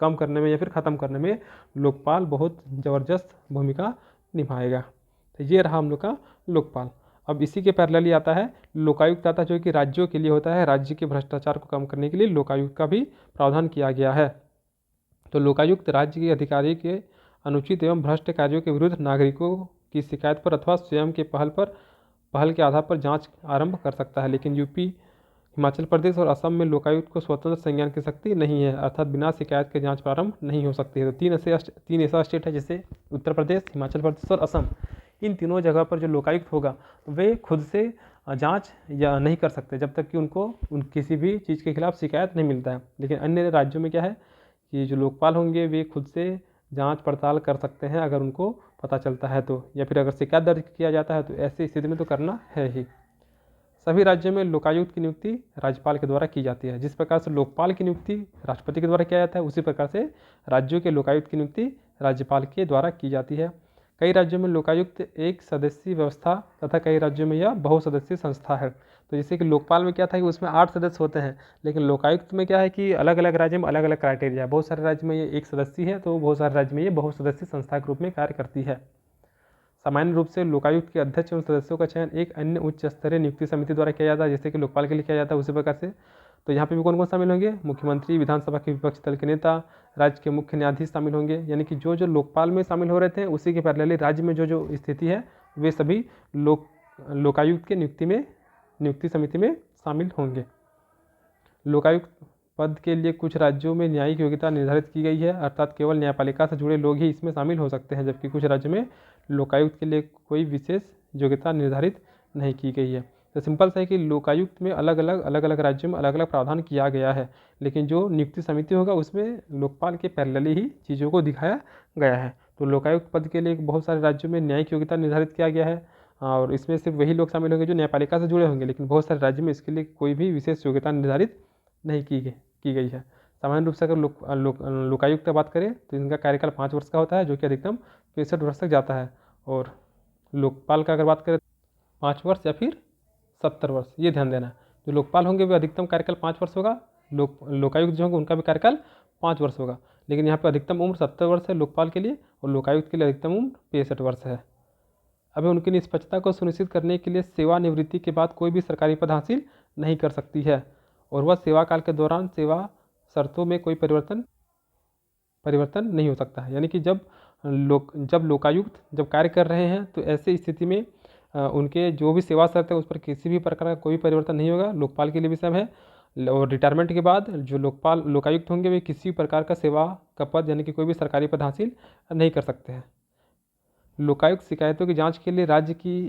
कम करने में या फिर ख़त्म करने में लोकपाल बहुत ज़बरदस्त भूमिका निभाएगा। तो ये रहा हम लोग का लोकपाल। अब इसी के पैरेलली आता है लोकायुक्त आता है, जो कि राज्यों के लिए होता है। राज्य के भ्रष्टाचार को कम करने के लिए लोकायुक्त का भी प्रावधान किया गया है। तो लोकायुक्त राज्य के अधिकारी के अनुचित एवं भ्रष्ट कार्यों के विरुद्ध नागरिकों की शिकायत पर अथवा स्वयं के पहल के आधार पर जांच आरंभ कर सकता है। लेकिन यूपी, हिमाचल प्रदेश और असम में लोकायुक्त को स्वतंत्र संज्ञान की शक्ति नहीं है, अर्थात बिना शिकायत के जांच प्रारंभ नहीं हो सकती है। तो तीन ऐसा स्टेट है जैसे उत्तर प्रदेश, हिमाचल प्रदेश और असम। इन तीनों जगह पर जो लोकायुक्त होगा वे खुद से जांच या नहीं कर सकते जब तक कि उनको किसी भी चीज़ के खिलाफ शिकायत नहीं मिलता है। लेकिन अन्य राज्यों में क्या है कि जो लोकपाल होंगे वे खुद से जांच पड़ताल कर सकते हैं अगर उनको पता चलता है तो, या फिर अगर शिकायत दर्ज किया जाता है तो ऐसी स्थिति में तो करना है ही। सभी राज्यों में लोकायुक्त की नियुक्ति राज्यपाल के द्वारा की जाती है। जिस प्रकार से लोकपाल की नियुक्ति राष्ट्रपति के द्वारा किया जाता है, उसी प्रकार से राज्यों के लोकायुक्त की नियुक्ति राज्यपाल के द्वारा की जाती है। कई राज्यों में लोकायुक्त एक सदस्यीय व्यवस्था तथा कई राज्यों में यह बहुसदस्यीय संस्था है। तो जैसे कि लोकपाल में क्या था कि उसमें 8 सदस्य होते हैं, लेकिन लोकायुक्त में क्या है कि अलग अलग राज्य में अलग अलग क्राइटेरिया है। बहुत सारे राज्य में ये एक सदस्यीय है, तो बहुत सारे राज्य में ये बहुसदस्यीय संस्था के रूप में कार्य करती है। सामान्य रूप से लोकायुक्त के अध्यक्ष एवं सदस्यों का चयन एक अन्य उच्च स्तरीय नियुक्ति समिति द्वारा किया जाता है, जैसे कि लोकपाल के लिए किया जाता है उसी प्रकार से। तो यहाँ पे भी कौन कौन शामिल होंगे? मुख्यमंत्री, विधानसभा के विपक्ष दल के नेता, राज्य के मुख्य न्यायाधीश शामिल होंगे। यानी कि जो जो लोकपाल में शामिल हो रहे थे उसी के पैरेलली राज्य में जो जो स्थिति है वे सभी लोकायुक्त के नियुक्ति समिति में शामिल होंगे। लोकायुक्त पद के लिए कुछ राज्यों में न्यायिक योग्यता निर्धारित की गई है, अर्थात केवल न्यायपालिका से जुड़े लोग ही इसमें शामिल हो सकते हैं, जबकि कुछ राज्यों में लोकायुक्त के लिए कोई विशेष योग्यता निर्धारित नहीं की गई है। तो सिंपल सा है कि लोकायुक्त में अलग अलग राज्यों में अलग अलग प्रावधान किया गया है, लेकिन जो नियुक्ति समिति होगा उसमें लोकपाल के पैरेलली ही चीज़ों को दिखाया गया है। तो लोकायुक्त पद के लिए बहुत सारे राज्यों में न्यायिक योग्यता निर्धारित किया गया है, और इसमें सिर्फ वही लोग शामिल होंगे जो न्यायपालिका से जुड़े होंगे, लेकिन बहुत सारे राज्यों में इसके लिए कोई भी विशेष योग्यता निर्धारित नहीं की गई है। सामान्य रूप से अगर लोकायुक्त की बात करें तो इनका कार्यकाल 5 वर्ष का होता है, जो कि अधिकतम 65 वर्ष तक जाता है। और लोकपाल का अगर बात करें 5 वर्ष या फिर 70 वर्ष, ये ध्यान देना है। जो लोकपाल होंगे वे अधिकतम कार्यकाल 5 वर्ष होगा, लोकायुक्त जो होंगे उनका भी कार्यकाल 5 वर्ष होगा। लेकिन यहाँ पर अधिकतम उम्र 70 वर्ष है लोकपाल के लिए, और लोकायुक्त के लिए अधिकतम उम्र 65 वर्ष है। अभी उनकी निष्पक्षता को सुनिश्चित करने के लिए सेवानिवृत्ति के बाद कोई भी सरकारी पद हासिल नहीं कर सकती है, और वह सेवा काल के दौरान सेवा शर्तों में कोई परिवर्तन नहीं हो सकता है। यानी कि जब लोकायुक्त जब कार्य कर रहे हैं तो ऐसी स्थिति में उनके जो भी सेवा शर्त है उस पर किसी भी प्रकार का कोई परिवर्तन नहीं होगा। लोकपाल के लिए भी सब है। और रिटायरमेंट के बाद जो लोकायुक्त होंगे वे किसी प्रकार का सेवा का पद यानी कि कोई भी सरकारी पद हासिल नहीं कर सकते हैं। लोकायुक्त शिकायतों की जाँच के लिए राज्य की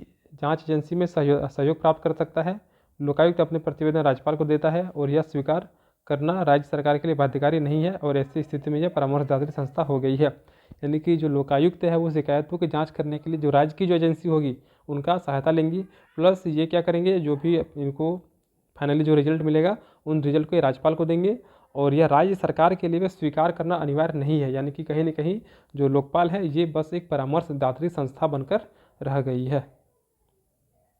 जाँच एजेंसी में सहयोग प्राप्त कर सकता है। लोकायुक्त अपने प्रतिवेदन राज्यपाल को देता है, और यह स्वीकार करना राज्य सरकार के लिए बाध्यकारी नहीं है, और ऐसी स्थिति में यह परामर्शदात्री संस्था हो गई है। यानी कि जो लोकायुक्त है वो शिकायतों की जांच करने के लिए जो राज्य की जो एजेंसी होगी उनका सहायता लेंगी। प्लस ये क्या करेंगे, जो भी इनको फाइनली जो रिजल्ट मिलेगा उन रिजल्ट को राज्यपाल को देंगे, और यह राज्य सरकार के लिए भी स्वीकार करना अनिवार्य नहीं है। यानी कि कहीं न कहीं जो लोकपाल है ये बस एक परामर्शदात्री संस्था बनकर रह गई है।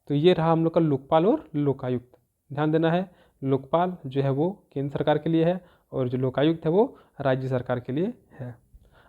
तो ये रहा हम लोग का लोकपाल और लोकायुक्त। ध्यान देना है, लोकपाल जो है वो केंद्र सरकार के लिए है और जो लोकायुक्त है वो राज्य सरकार के लिए है।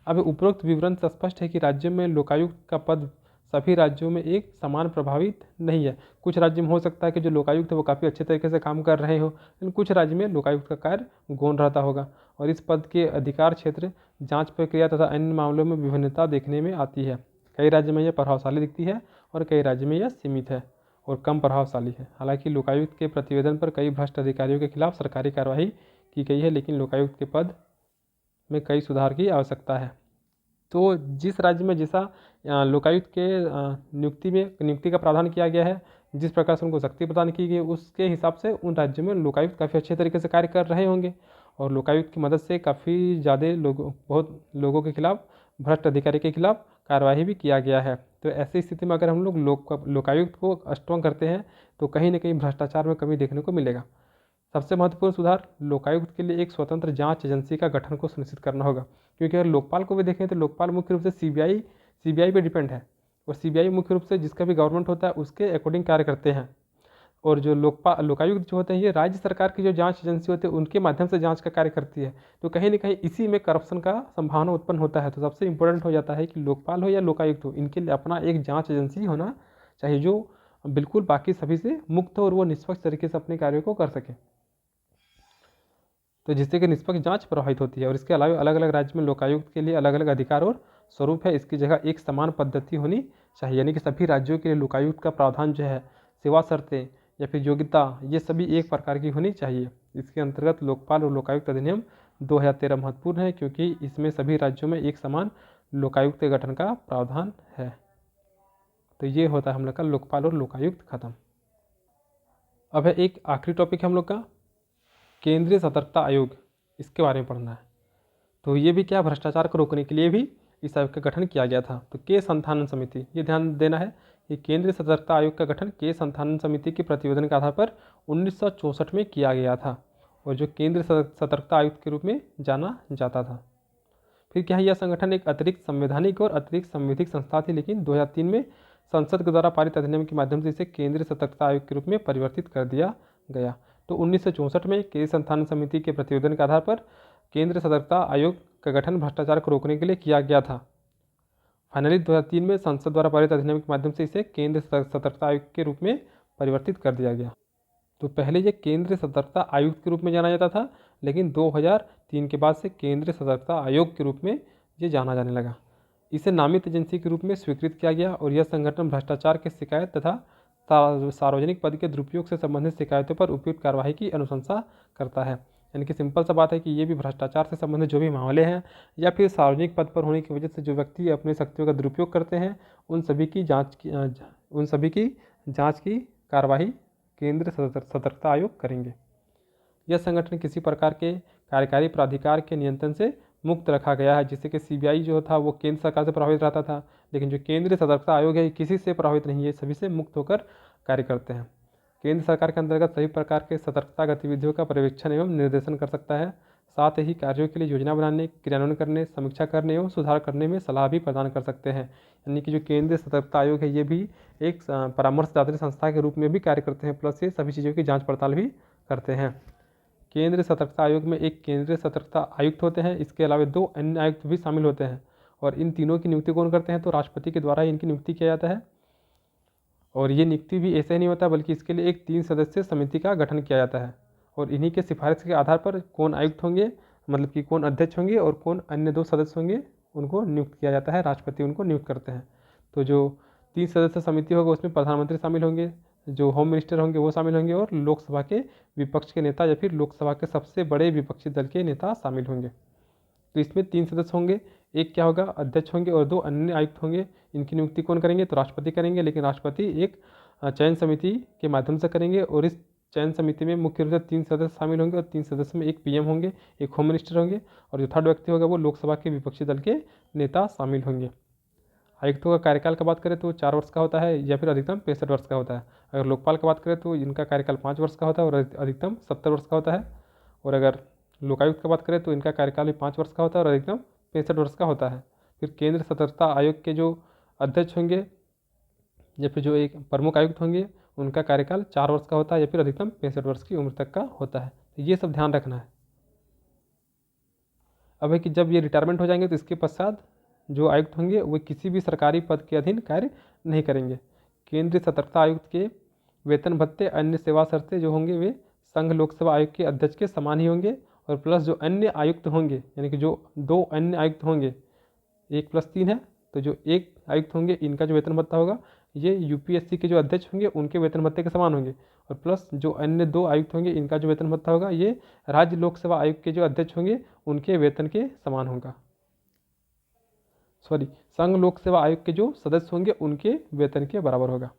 अब उपरोक्त विवरण से स्पष्ट है कि राज्य में लोकायुक्त का पद सभी राज्यों में एक समान प्रभावित नहीं है। कुछ राज्य में हो सकता है कि जो लोकायुक्त है वो काफ़ी अच्छे तरीके से काम कर रहे हो, लेकिन कुछ राज्य में लोकायुक्त का कार्य गौण रहता होगा और इस पद के अधिकार क्षेत्र, जांच प्रक्रिया तथा अन्य मामलों में विभिन्नता देखने में आती है। कई राज्य में यह प्रभावशाली दिखती है और कई राज्य में यह सीमित है और कम प्रभावशाली है। हालांकि लोकायुक्त के प्रतिवेदन पर कई भ्रष्ट अधिकारियों के खिलाफ सरकारी कार्रवाई की गई है, लेकिन लोकायुक्त के पद में कई सुधार की आवश्यकता है। तो जिस राज्य में जैसा लोकायुक्त के नियुक्ति का प्रावधान किया गया है, जिस प्रकार से उनको शक्ति प्रदान की गई, उसके हिसाब से उन राज्यों में लोकायुक्त काफ़ी अच्छे तरीके से कार्य कर रहे होंगे और लोकायुक्त की मदद से काफ़ी ज़्यादा बहुत लोगों के खिलाफ, भ्रष्ट अधिकारी के खिलाफ कार्यवाही भी किया गया है। तो ऐसी स्थिति में अगर हम लोग लोकायुक्त को स्ट्रॉन्ग करते हैं तो कहीं ना कहीं भ्रष्टाचार में कमी देखने को मिलेगा। सबसे महत्वपूर्ण सुधार, लोकायुक्त के लिए एक स्वतंत्र जांच एजेंसी का गठन को सुनिश्चित करना होगा, क्योंकि अगर लोकपाल को भी देखें तो लोकपाल मुख्य रूप से सीबीआई पे डिपेंड है और सीबीआई मुख्य रूप से जिसका भी गवर्नमेंट होता है उसके अकॉर्डिंग कार्य करते हैं और जो लोकायुक्त जो होते हैं ये राज्य सरकार की जो जांच एजेंसी होती है उनके माध्यम से जांच का कार्य करती है। तो कहीं ना कहीं इसी में करप्शन का संभावना उत्पन्न होता है। तो सबसे इंपॉर्टेंट हो जाता है कि लोकपाल हो या लोकायुक्त हो, इनके लिए अपना एक जांच एजेंसी होना चाहिए जो बिल्कुल बाकी सभी से मुक्त हो और वो निष्पक्ष तरीके से अपने कार्यों को कर सके, तो जिससे कि निष्पक्ष जांच प्रभावित होती है। और इसके अलावा अलग अलग राज्य में लोकायुक्त के लिए अलग अलग अधिकार और स्वरूप है। इसकी जगह एक समान पद्धति होनी चाहिए, यानी कि सभी राज्यों के लिए लोकायुक्त का प्रावधान जो है, सेवा शर्तें या फिर योग्यता, ये सभी एक प्रकार की होनी चाहिए। इसके अंतर्गत लोकपाल और लोकायुक्त अधिनियम 2013 महत्वपूर्ण है, क्योंकि इसमें सभी राज्यों में एक समान लोकायुक्त के गठन का प्रावधान है। तो ये होता है हम लोग का लोकपाल और लोकायुक्त खत्म। अब है एक आखिरी टॉपिक है हम लोग का, केंद्रीय सतर्कता आयोग, इसके बारे में पढ़ना है। तो ये भी क्या, भ्रष्टाचार को रोकने के लिए भी इस आयोग का गठन किया गया था। तो केस संथालन समिति, ये ध्यान देना है कि केंद्रीय सतर्कता आयोग का गठन केस संथालन समिति के प्रतिवेदन के आधार पर 1964 में किया गया था और जो केंद्रीय सतर्कता आयुक्त के रूप में जाना जाता था। फिर क्या है, यह संगठन एक अतिरिक्त संवैधानिक और अतिरिक्त संविधिक संस्था थी, लेकिन 2003 में संसद के द्वारा पारित अधिनियम के माध्यम से इसे केंद्रीय सतर्कता आयोग के रूप में परिवर्तित कर दिया गया। तो 1964 में केंद्रीय संथालन समिति के प्रतिवेदन के आधार पर केंद्रीय सतर्कता आयोग का गठन भ्रष्टाचार को रोकने के लिए किया गया था। फाइनली 2003 में संसद द्वारा पारित अधिनियम के माध्यम से इसे केंद्रीय सतर्कता आयोग के रूप में परिवर्तित कर दिया गया। तो पहले ये केंद्रीय सतर्कता आयुक्त के रूप में जाना जाता था, लेकिन 2003 के बाद से केंद्रीय सतर्कता आयोग के रूप में ये जाना जाने लगा। इसे नामित एजेंसी के रूप में स्वीकृत किया गया और यह संगठन भ्रष्टाचार की शिकायत तथा सार्वजनिक पद के दुरुपयोग से संबंधित शिकायतों पर उपयुक्त कार्रवाई की अनुशंसा करता है। यानी कि सिंपल सा बात है कि ये भी भ्रष्टाचार से संबंधित जो भी मामले हैं या फिर सार्वजनिक पद पर होने की वजह से जो व्यक्ति अपनी शक्तियों का दुरुपयोग करते हैं उन सभी की जांच की कार्रवाई केंद्रीय सतर्कता आयोग करेंगे। यह संगठन किसी प्रकार के कार्यकारी प्राधिकार के नियंत्रण से मुक्त रखा गया है, जिससे कि सीबीआई जो था वो केंद्र सरकार से प्रभावित रहता था, लेकिन जो केंद्रीय सतर्कता आयोग है किसी से प्रभावित नहीं है, सभी से मुक्त होकर कार्य करते हैं। केंद्र सरकार के अंतर्गत सभी प्रकार के सतर्कता गतिविधियों का पर्यवेक्षण एवं निर्देशन कर सकता है। साथ ही कार्यों के लिए योजना बनाने, क्रियान्वयन करने, समीक्षा करने एवं सुधार करने में सलाह भी प्रदान कर सकते हैं। यानी कि जो केंद्रीय सतर्कता आयोग है ये भी एक परामर्शदात्री संस्था के रूप में भी कार्य करते हैं, प्लस ये सभी चीज़ों की जाँच पड़ताल भी करते हैं। केंद्रीय सतर्कता आयोग में एक केंद्रीय सतर्कता आयुक्त होते हैं, इसके अलावा 2 अन्य आयुक्त भी शामिल होते हैं और इन तीनों की नियुक्ति कौन करते हैं, तो राष्ट्रपति के द्वारा इनकी नियुक्ति किया जाता है। और ये नियुक्ति भी ऐसे ही नहीं होता, बल्कि इसके लिए एक 3 सदस्यीय समिति का गठन किया जाता है और इन्हीं के सिफारिश के आधार पर कौन आयुक्त होंगे, मतलब कि कौन अध्यक्ष होंगे और कौन अन्य 2 सदस्य होंगे, उनको नियुक्त किया जाता है। राष्ट्रपति उनको नियुक्त करते हैं। तो जो 3 सदस्यीय समिति होगा उसमें प्रधानमंत्री शामिल होंगे, जो होम मिनिस्टर होंगे वो शामिल होंगे और लोकसभा के विपक्ष के नेता या फिर लोकसभा के सबसे बड़े विपक्षी दल के नेता शामिल होंगे। तो इसमें 3 सदस्य होंगे, एक क्या होगा, अध्यक्ष होंगे और 2 अन्य आयुक्त होंगे। इनकी नियुक्ति कौन करेंगे, तो राष्ट्रपति करेंगे, लेकिन राष्ट्रपति एक चयन समिति के माध्यम से करेंगे और इस चयन समिति में मुख्य रूप से 3 सदस्य शामिल होंगे और 3 सदस्य में एक पीएम होंगे, एक होम मिनिस्टर होंगे और जो थर्ड व्यक्ति होगा वो लोकसभा के विपक्षी दल के नेता शामिल होंगे। आयुक्तों का कार्यकाल का बात करें तो 4 वर्ष का होता है या फिर अधिकतम 65 वर्ष का होता है। अगर लोकपाल का बात करें तो इनका कार्यकाल 5 वर्ष का होता है और अधिकतम 70 वर्ष का होता है। और अगर लोकायुक्त का बात करें तो इनका कार्यकाल भी 5 वर्ष का होता है और अधिकतम 65 वर्ष का होता है। फिर केंद्र सतर्कता आयोग के जो अध्यक्ष होंगे या फिर जो एक प्रमुख आयुक्त होंगे उनका कार्यकाल 4 वर्ष का होता है या फिर अधिकतम 65 वर्ष की उम्र तक का होता है। तो ये सब ध्यान रखना है। अब है कि जब ये रिटायरमेंट हो जाएंगे तो इसके पश्चात जो आयुक्त होंगे वे किसी भी सरकारी पद के अधीन कार्य नहीं करेंगे। केंद्रीय सतर्कता आयुक्त के वेतन भत्ते अन्य सेवा शर्तें जो होंगे वे संघ लोकसेवा आयोग के अध्यक्ष के समान ही होंगे, और प्लस जो अन्य आयुक्त होंगे यानी कि जो 2 अन्य आयुक्त होंगे, 1 + 3 है, तो जो 1 आयुक्त होंगे इनका जो वेतन भत्ता होगा ये यूपीएससी के जो अध्यक्ष होंगे उनके वेतन भत्ते के समान होंगे, और प्लस जो अन्य 2 आयुक्त होंगे इनका जो वेतन भत्ता होगा ये राज्य लोक सेवा आयोग के जो अध्यक्ष होंगे उनके वेतन के समान होगा। संघ लोक सेवा आयोग के जो सदस्य होंगे उनके वेतन के बराबर होगा।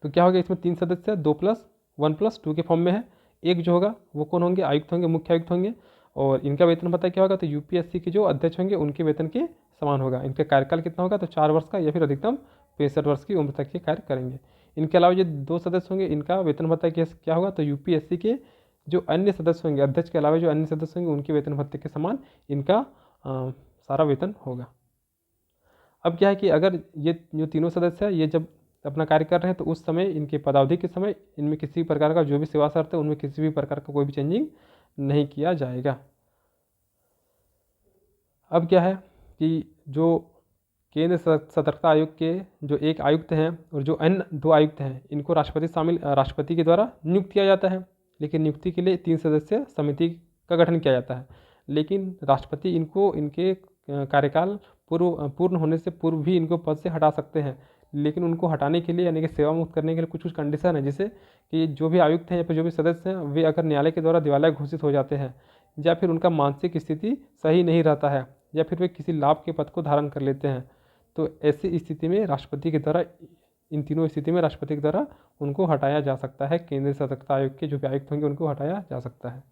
तो क्या होगा, इसमें 3 सदस्य 2 + 1 + 2 के फॉर्म में है। एक जो होगा वो कौन होंगे, आयुक्त होंगे, मुख्य आयुक्त होंगे, और इनका वेतन भत्ता क्या होगा, तो यूपीएससी के जो अध्यक्ष होंगे उनके वेतन के समान होगा। इनका कार्यकाल कितना होगा, तो 4 वर्ष का या फिर अधिकतम 65 वर्ष की उम्र तक के कार्य करेंगे। इनके अलावा जो 2 सदस्य होंगे इनका वेतन भत्ता क्या होगा, तो यूपीएससी के जो अन्य सदस्य होंगे, अध्यक्ष के अलावा जो अन्य सदस्य होंगे उनके वेतन भत्ते के समान इनका सारा वेतन होगा। अब क्या है कि अगर ये जो तीनों सदस्य हैं ये जब अपना कार्य कर रहे हैं तो उस समय इनके पदावधि के समय इनमें किसी प्रकार का जो भी सेवा शर्त है उनमें किसी भी प्रकार का कोई भी चेंजिंग नहीं किया जाएगा। अब क्या है कि जो केंद्र सतर्कता आयोग के जो 1 आयुक्त हैं और जो अन्य 2 आयुक्त हैं इनको राष्ट्रपति के द्वारा नियुक्त किया जाता है, लेकिन नियुक्ति के लिए 3 सदस्य समिति का गठन किया जाता है। लेकिन राष्ट्रपति इनको इनके कार्यकाल पूर्ण होने से पूर्व भी इनको पद से हटा सकते हैं, लेकिन उनको हटाने के लिए यानी कि सेवा मुक्त करने के लिए कुछ कुछ कंडीशन है, जैसे कि जो भी आयुक्त हैं या फिर जो भी सदस्य हैं वे अगर न्यायालय के द्वारा दिवालिया घोषित हो जाते हैं, या फिर उनका मानसिक स्थिति सही नहीं रहता है, या फिर वे किसी लाभ के पद को धारण कर लेते हैं, तो ऐसी स्थिति में राष्ट्रपति के द्वारा इन तीनों स्थिति में राष्ट्रपति के द्वारा उनको हटाया जा सकता है। केंद्रीय सतर्कता आयोग के जो भी आयुक्त होंगे उनको हटाया जा सकता है।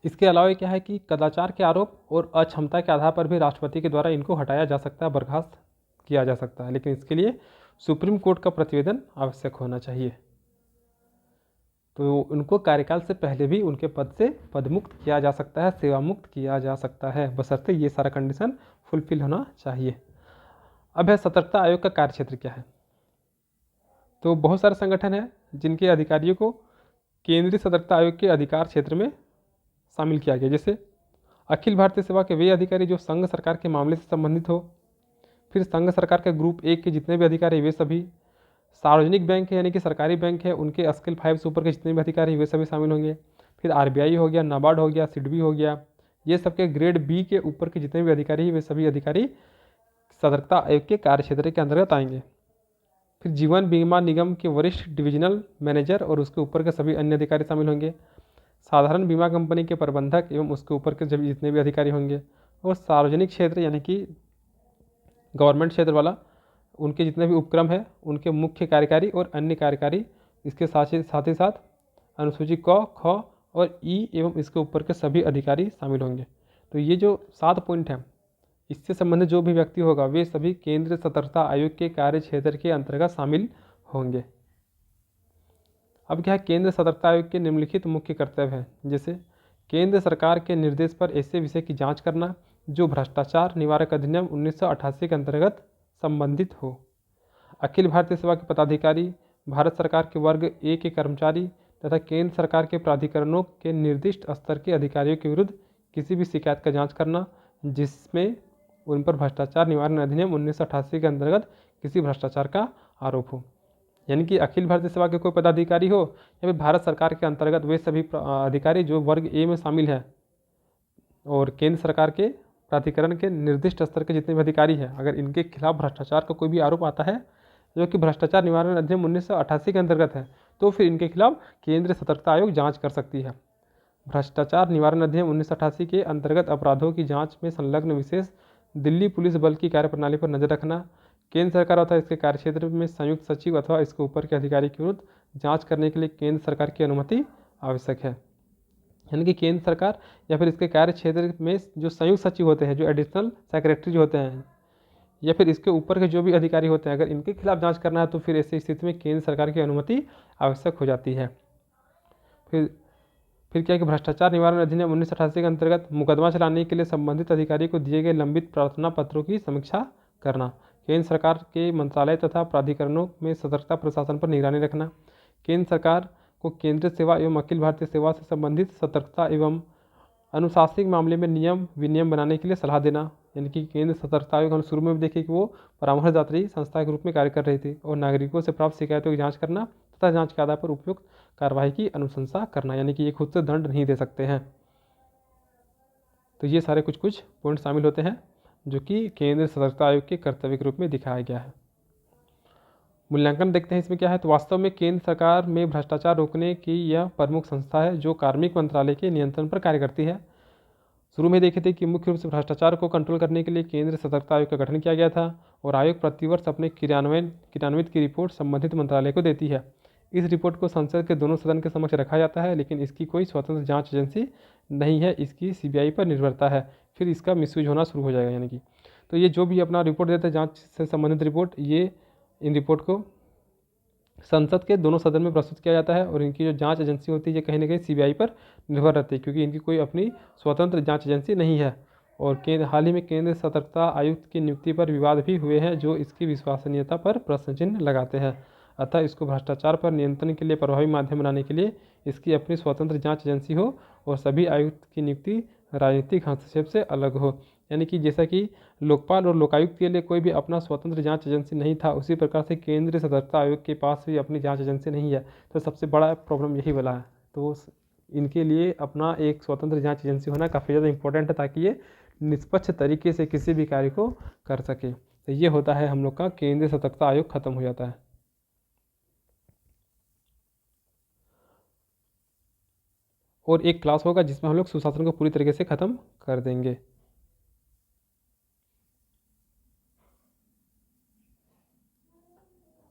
इसके अलावा क्या है कि कदाचार के आरोप और अक्षमता के आधार पर भी राष्ट्रपति के द्वारा इनको हटाया जा सकता है, बर्खास्त किया जा सकता है, लेकिन इसके लिए सुप्रीम कोर्ट का प्रतिवेदन आवश्यक होना चाहिए। तो उनको कार्यकाल से पहले भी उनके पद से पदमुक्त किया जा सकता है, सेवा मुक्त किया जा सकता है, बशर्ते ये सारा कंडीशन फुलफिल होना चाहिए। अब है सतर्कता आयोग का कार्यक्षेत्र क्या है। तो बहुत सारे संगठन हैं जिनके अधिकारियों को केंद्रीय सतर्कता आयोग के अधिकार क्षेत्र में शामिल किया गया, जैसे अखिल भारतीय सेवा के वे अधिकारी जो संघ सरकार के मामले से संबंधित हो, फिर संघ सरकार के ग्रुप 1 के जितने भी अधिकारी वे सभी, सार्वजनिक बैंक है यानी कि सरकारी बैंक है उनके स्केल 5 से ऊपर के जितने भी अधिकारी वे सभी शामिल होंगे, फिर आरबीआई हो गया, नाबार्ड हो गया, सिडबी हो गया, ये सबके ग्रेड बी के ऊपर के जितने भी अधिकारी वे सभी अधिकारी सतर्कता आयोग के कार्यक्षेत्र के अंतर्गत आएंगे। फिर जीवन बीमा निगम के वरिष्ठ डिविजनल मैनेजर और उसके ऊपर के सभी अन्य अधिकारी शामिल होंगे, साधारण बीमा कंपनी के प्रबंधक एवं उसके ऊपर के जितने भी अधिकारी होंगे, और सार्वजनिक क्षेत्र यानी कि गवर्नमेंट क्षेत्र वाला उनके जितने भी उपक्रम है उनके मुख्य कार्यकारी और अन्य कार्यकारी, इसके साथ ही साथ अनुसूची क, ख और ई एवं इसके ऊपर के सभी अधिकारी शामिल होंगे। तो ये जो 7 पॉइंट हैं इससे संबंधित जो भी व्यक्ति होगा वे सभी केंद्रीय सतर्कता आयोग के कार्य क्षेत्र के अंतर्गत शामिल होंगे। अब क्या है, केंद्र सतर्कता आयोग के निम्नलिखित मुख्य कर्तव्य हैं, जैसे केंद्र सरकार के निर्देश पर ऐसे विषय की जांच करना जो भ्रष्टाचार निवारक अधिनियम 1988 के अंतर्गत संबंधित हो, अखिल भारतीय सेवा के पदाधिकारी, भारत सरकार के वर्ग ए के कर्मचारी तथा केंद्र सरकार के प्राधिकरणों के निर्दिष्ट स्तर के अधिकारियों के विरुद्ध किसी भी शिकायत का जांच करना जिसमें उन पर भ्रष्टाचार निवारण अधिनियम 1988 के अंतर्गत किसी भ्रष्टाचार का आरोप हो। यानी कि अखिल भारतीय सेवा के कोई पदाधिकारी हो या फिर भारत सरकार के अंतर्गत वे सभी अधिकारी जो वर्ग ए में शामिल है, और केंद्र सरकार के प्राधिकरण के निर्दिष्ट स्तर के जितने भी अधिकारी हैं, अगर इनके खिलाफ भ्रष्टाचार का कोई भी आरोप आता है जो कि भ्रष्टाचार निवारण अधिनियम 1988 के अंतर्गत है, तो फिर इनके खिलाफ केंद्रीय सतर्कता आयोग जांच कर सकती है। भ्रष्टाचार निवारण अधिनियम 1988 के अंतर्गत अपराधों की जांच में संलग्न विशेष दिल्ली पुलिस बल की कार्यप्रणाली पर नजर रखना, केंद्र सरकार अथवा इसके कार्यक्षेत्र में संयुक्त सचिव अथवा इसके ऊपर के अधिकारी के विरुद्ध जांच करने के लिए केंद्र सरकार की अनुमति आवश्यक है। यानी कि केंद्र सरकार या फिर इसके कार्य क्षेत्र में जो संयुक्त सचिव होते हैं, जो एडिशनल सेक्रेटरी जो होते हैं, या फिर इसके ऊपर के जो भी अधिकारी होते हैं, अगर इनके खिलाफ जांच करना है तो फिर ऐसी स्थिति में केंद्र सरकार की अनुमति आवश्यक हो जाती है। फिर क्या है कि भ्रष्टाचार निवारण अधिनियम 1988 के अंतर्गत मुकदमा चलाने के लिए संबंधित अधिकारी को दिए गए लंबित प्रार्थना पत्रों की समीक्षा करना। केंद्र सरकार के मंत्रालय तथा प्राधिकरणों में सतर्कता प्रशासन पर निगरानी रखना। केंद्र सरकार को केंद्रीय सेवा एवं अखिल भारतीय सेवा से संबंधित सतर्कता एवं अनुशासनिक मामले में नियम विनियम बनाने के लिए सलाह देना। यानी कि केंद्र सतर्कता आयोग हम शुरू में भी देखे कि वो परामर्शदात्री संस्था के रूप में कार्य कर रही थी और नागरिकों से प्राप्त शिकायतों की जांच करना तथा जांच के आधार पर उपयुक्त कार्रवाई की अनुशंसा करना। यानी कि ये खुद से दंड नहीं दे सकते हैं। तो ये सारे कुछ पॉइंट शामिल होते हैं जो कि केंद्र सतर्कता आयोग के कर्तव्य के रूप में दिखाया गया है। मूल्यांकन देखते हैं इसमें क्या है। तो वास्तव में केंद्र सरकार में भ्रष्टाचार रोकने की यह प्रमुख संस्था है जो कार्मिक मंत्रालय के नियंत्रण पर कार्य करती है। शुरू में देखे थे कि मुख्य रूप से भ्रष्टाचार को कंट्रोल करने के लिए केंद्र सतर्कता आयोग का गठन किया गया था और आयोग प्रतिवर्ष अपने क्रियान्वित की रिपोर्ट संबंधित मंत्रालय को देती है। इस रिपोर्ट को संसद के दोनों सदन के समक्ष रखा जाता है, लेकिन इसकी कोई स्वतंत्र जांच एजेंसी नहीं है, इसकी सीबीआई पर निर्भरता है। फिर इसका मिसयूज होना शुरू हो जाएगा। यानी कि तो ये जो भी अपना रिपोर्ट देते हैं जांच से संबंधित रिपोर्ट, ये इन रिपोर्ट को संसद के दोनों सदन में प्रस्तुत किया जाता है और इनकी जो जांच एजेंसी होती है ये कहीं ना कहीं सीबीआई पर निर्भर रहती है, क्योंकि इनकी कोई अपनी स्वतंत्र जांच एजेंसी नहीं है। और हाल ही में केंद्र सतर्कता आयुक्त की नियुक्ति पर विवाद भी हुए हैं जो इसकी विश्वसनीयता पर प्रश्न चिन्ह लगाते हैं। अतः इसको भ्रष्टाचार पर नियंत्रण के लिए प्रभावी माध्यम बनाने के लिए इसकी अपनी स्वतंत्र जांच एजेंसी हो और सभी आयुक्त की नियुक्ति राजनीतिक हस्तक्षेप से अलग हो। यानी कि जैसा कि लोकपाल और लोकायुक्त के लिए कोई भी अपना स्वतंत्र जांच एजेंसी नहीं था, उसी प्रकार से केंद्रीय सतर्कता आयोग के पास भी अपनी जांच एजेंसी नहीं है। तो सबसे बड़ा प्रॉब्लम यही वाला है। तो इनके लिए अपना एक स्वतंत्र जांच एजेंसी होना काफ़ी ज़्यादा इंपॉर्टेंट है ताकि ये निष्पक्ष तरीके से किसी भी कार्य को कर सके। तो ये होता है हम लोग का केंद्रीय सतर्कता आयोग खत्म हो जाता है। और एक क्लास होगा जिसमें हम लोग सुशासन को पूरी तरीके से ख़त्म कर देंगे।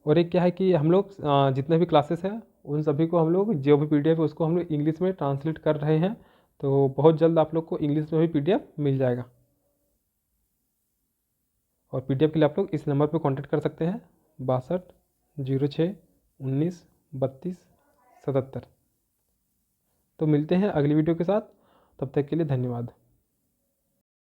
और एक क्या है कि हम लोग जितने भी क्लासेस हैं उन सभी को हम लोग जो भी पीडीएफ है उसको हम लोग इंग्लिश में ट्रांसलेट कर रहे हैं। तो बहुत जल्द आप लोग को इंग्लिश में भी पीडीएफ मिल जाएगा। और पीडीएफ के लिए आप लोग इस नंबर पर कांटेक्ट कर सकते हैं 6206193277। तो मिलते हैं अगली वीडियो के साथ, तब तक के लिए धन्यवाद।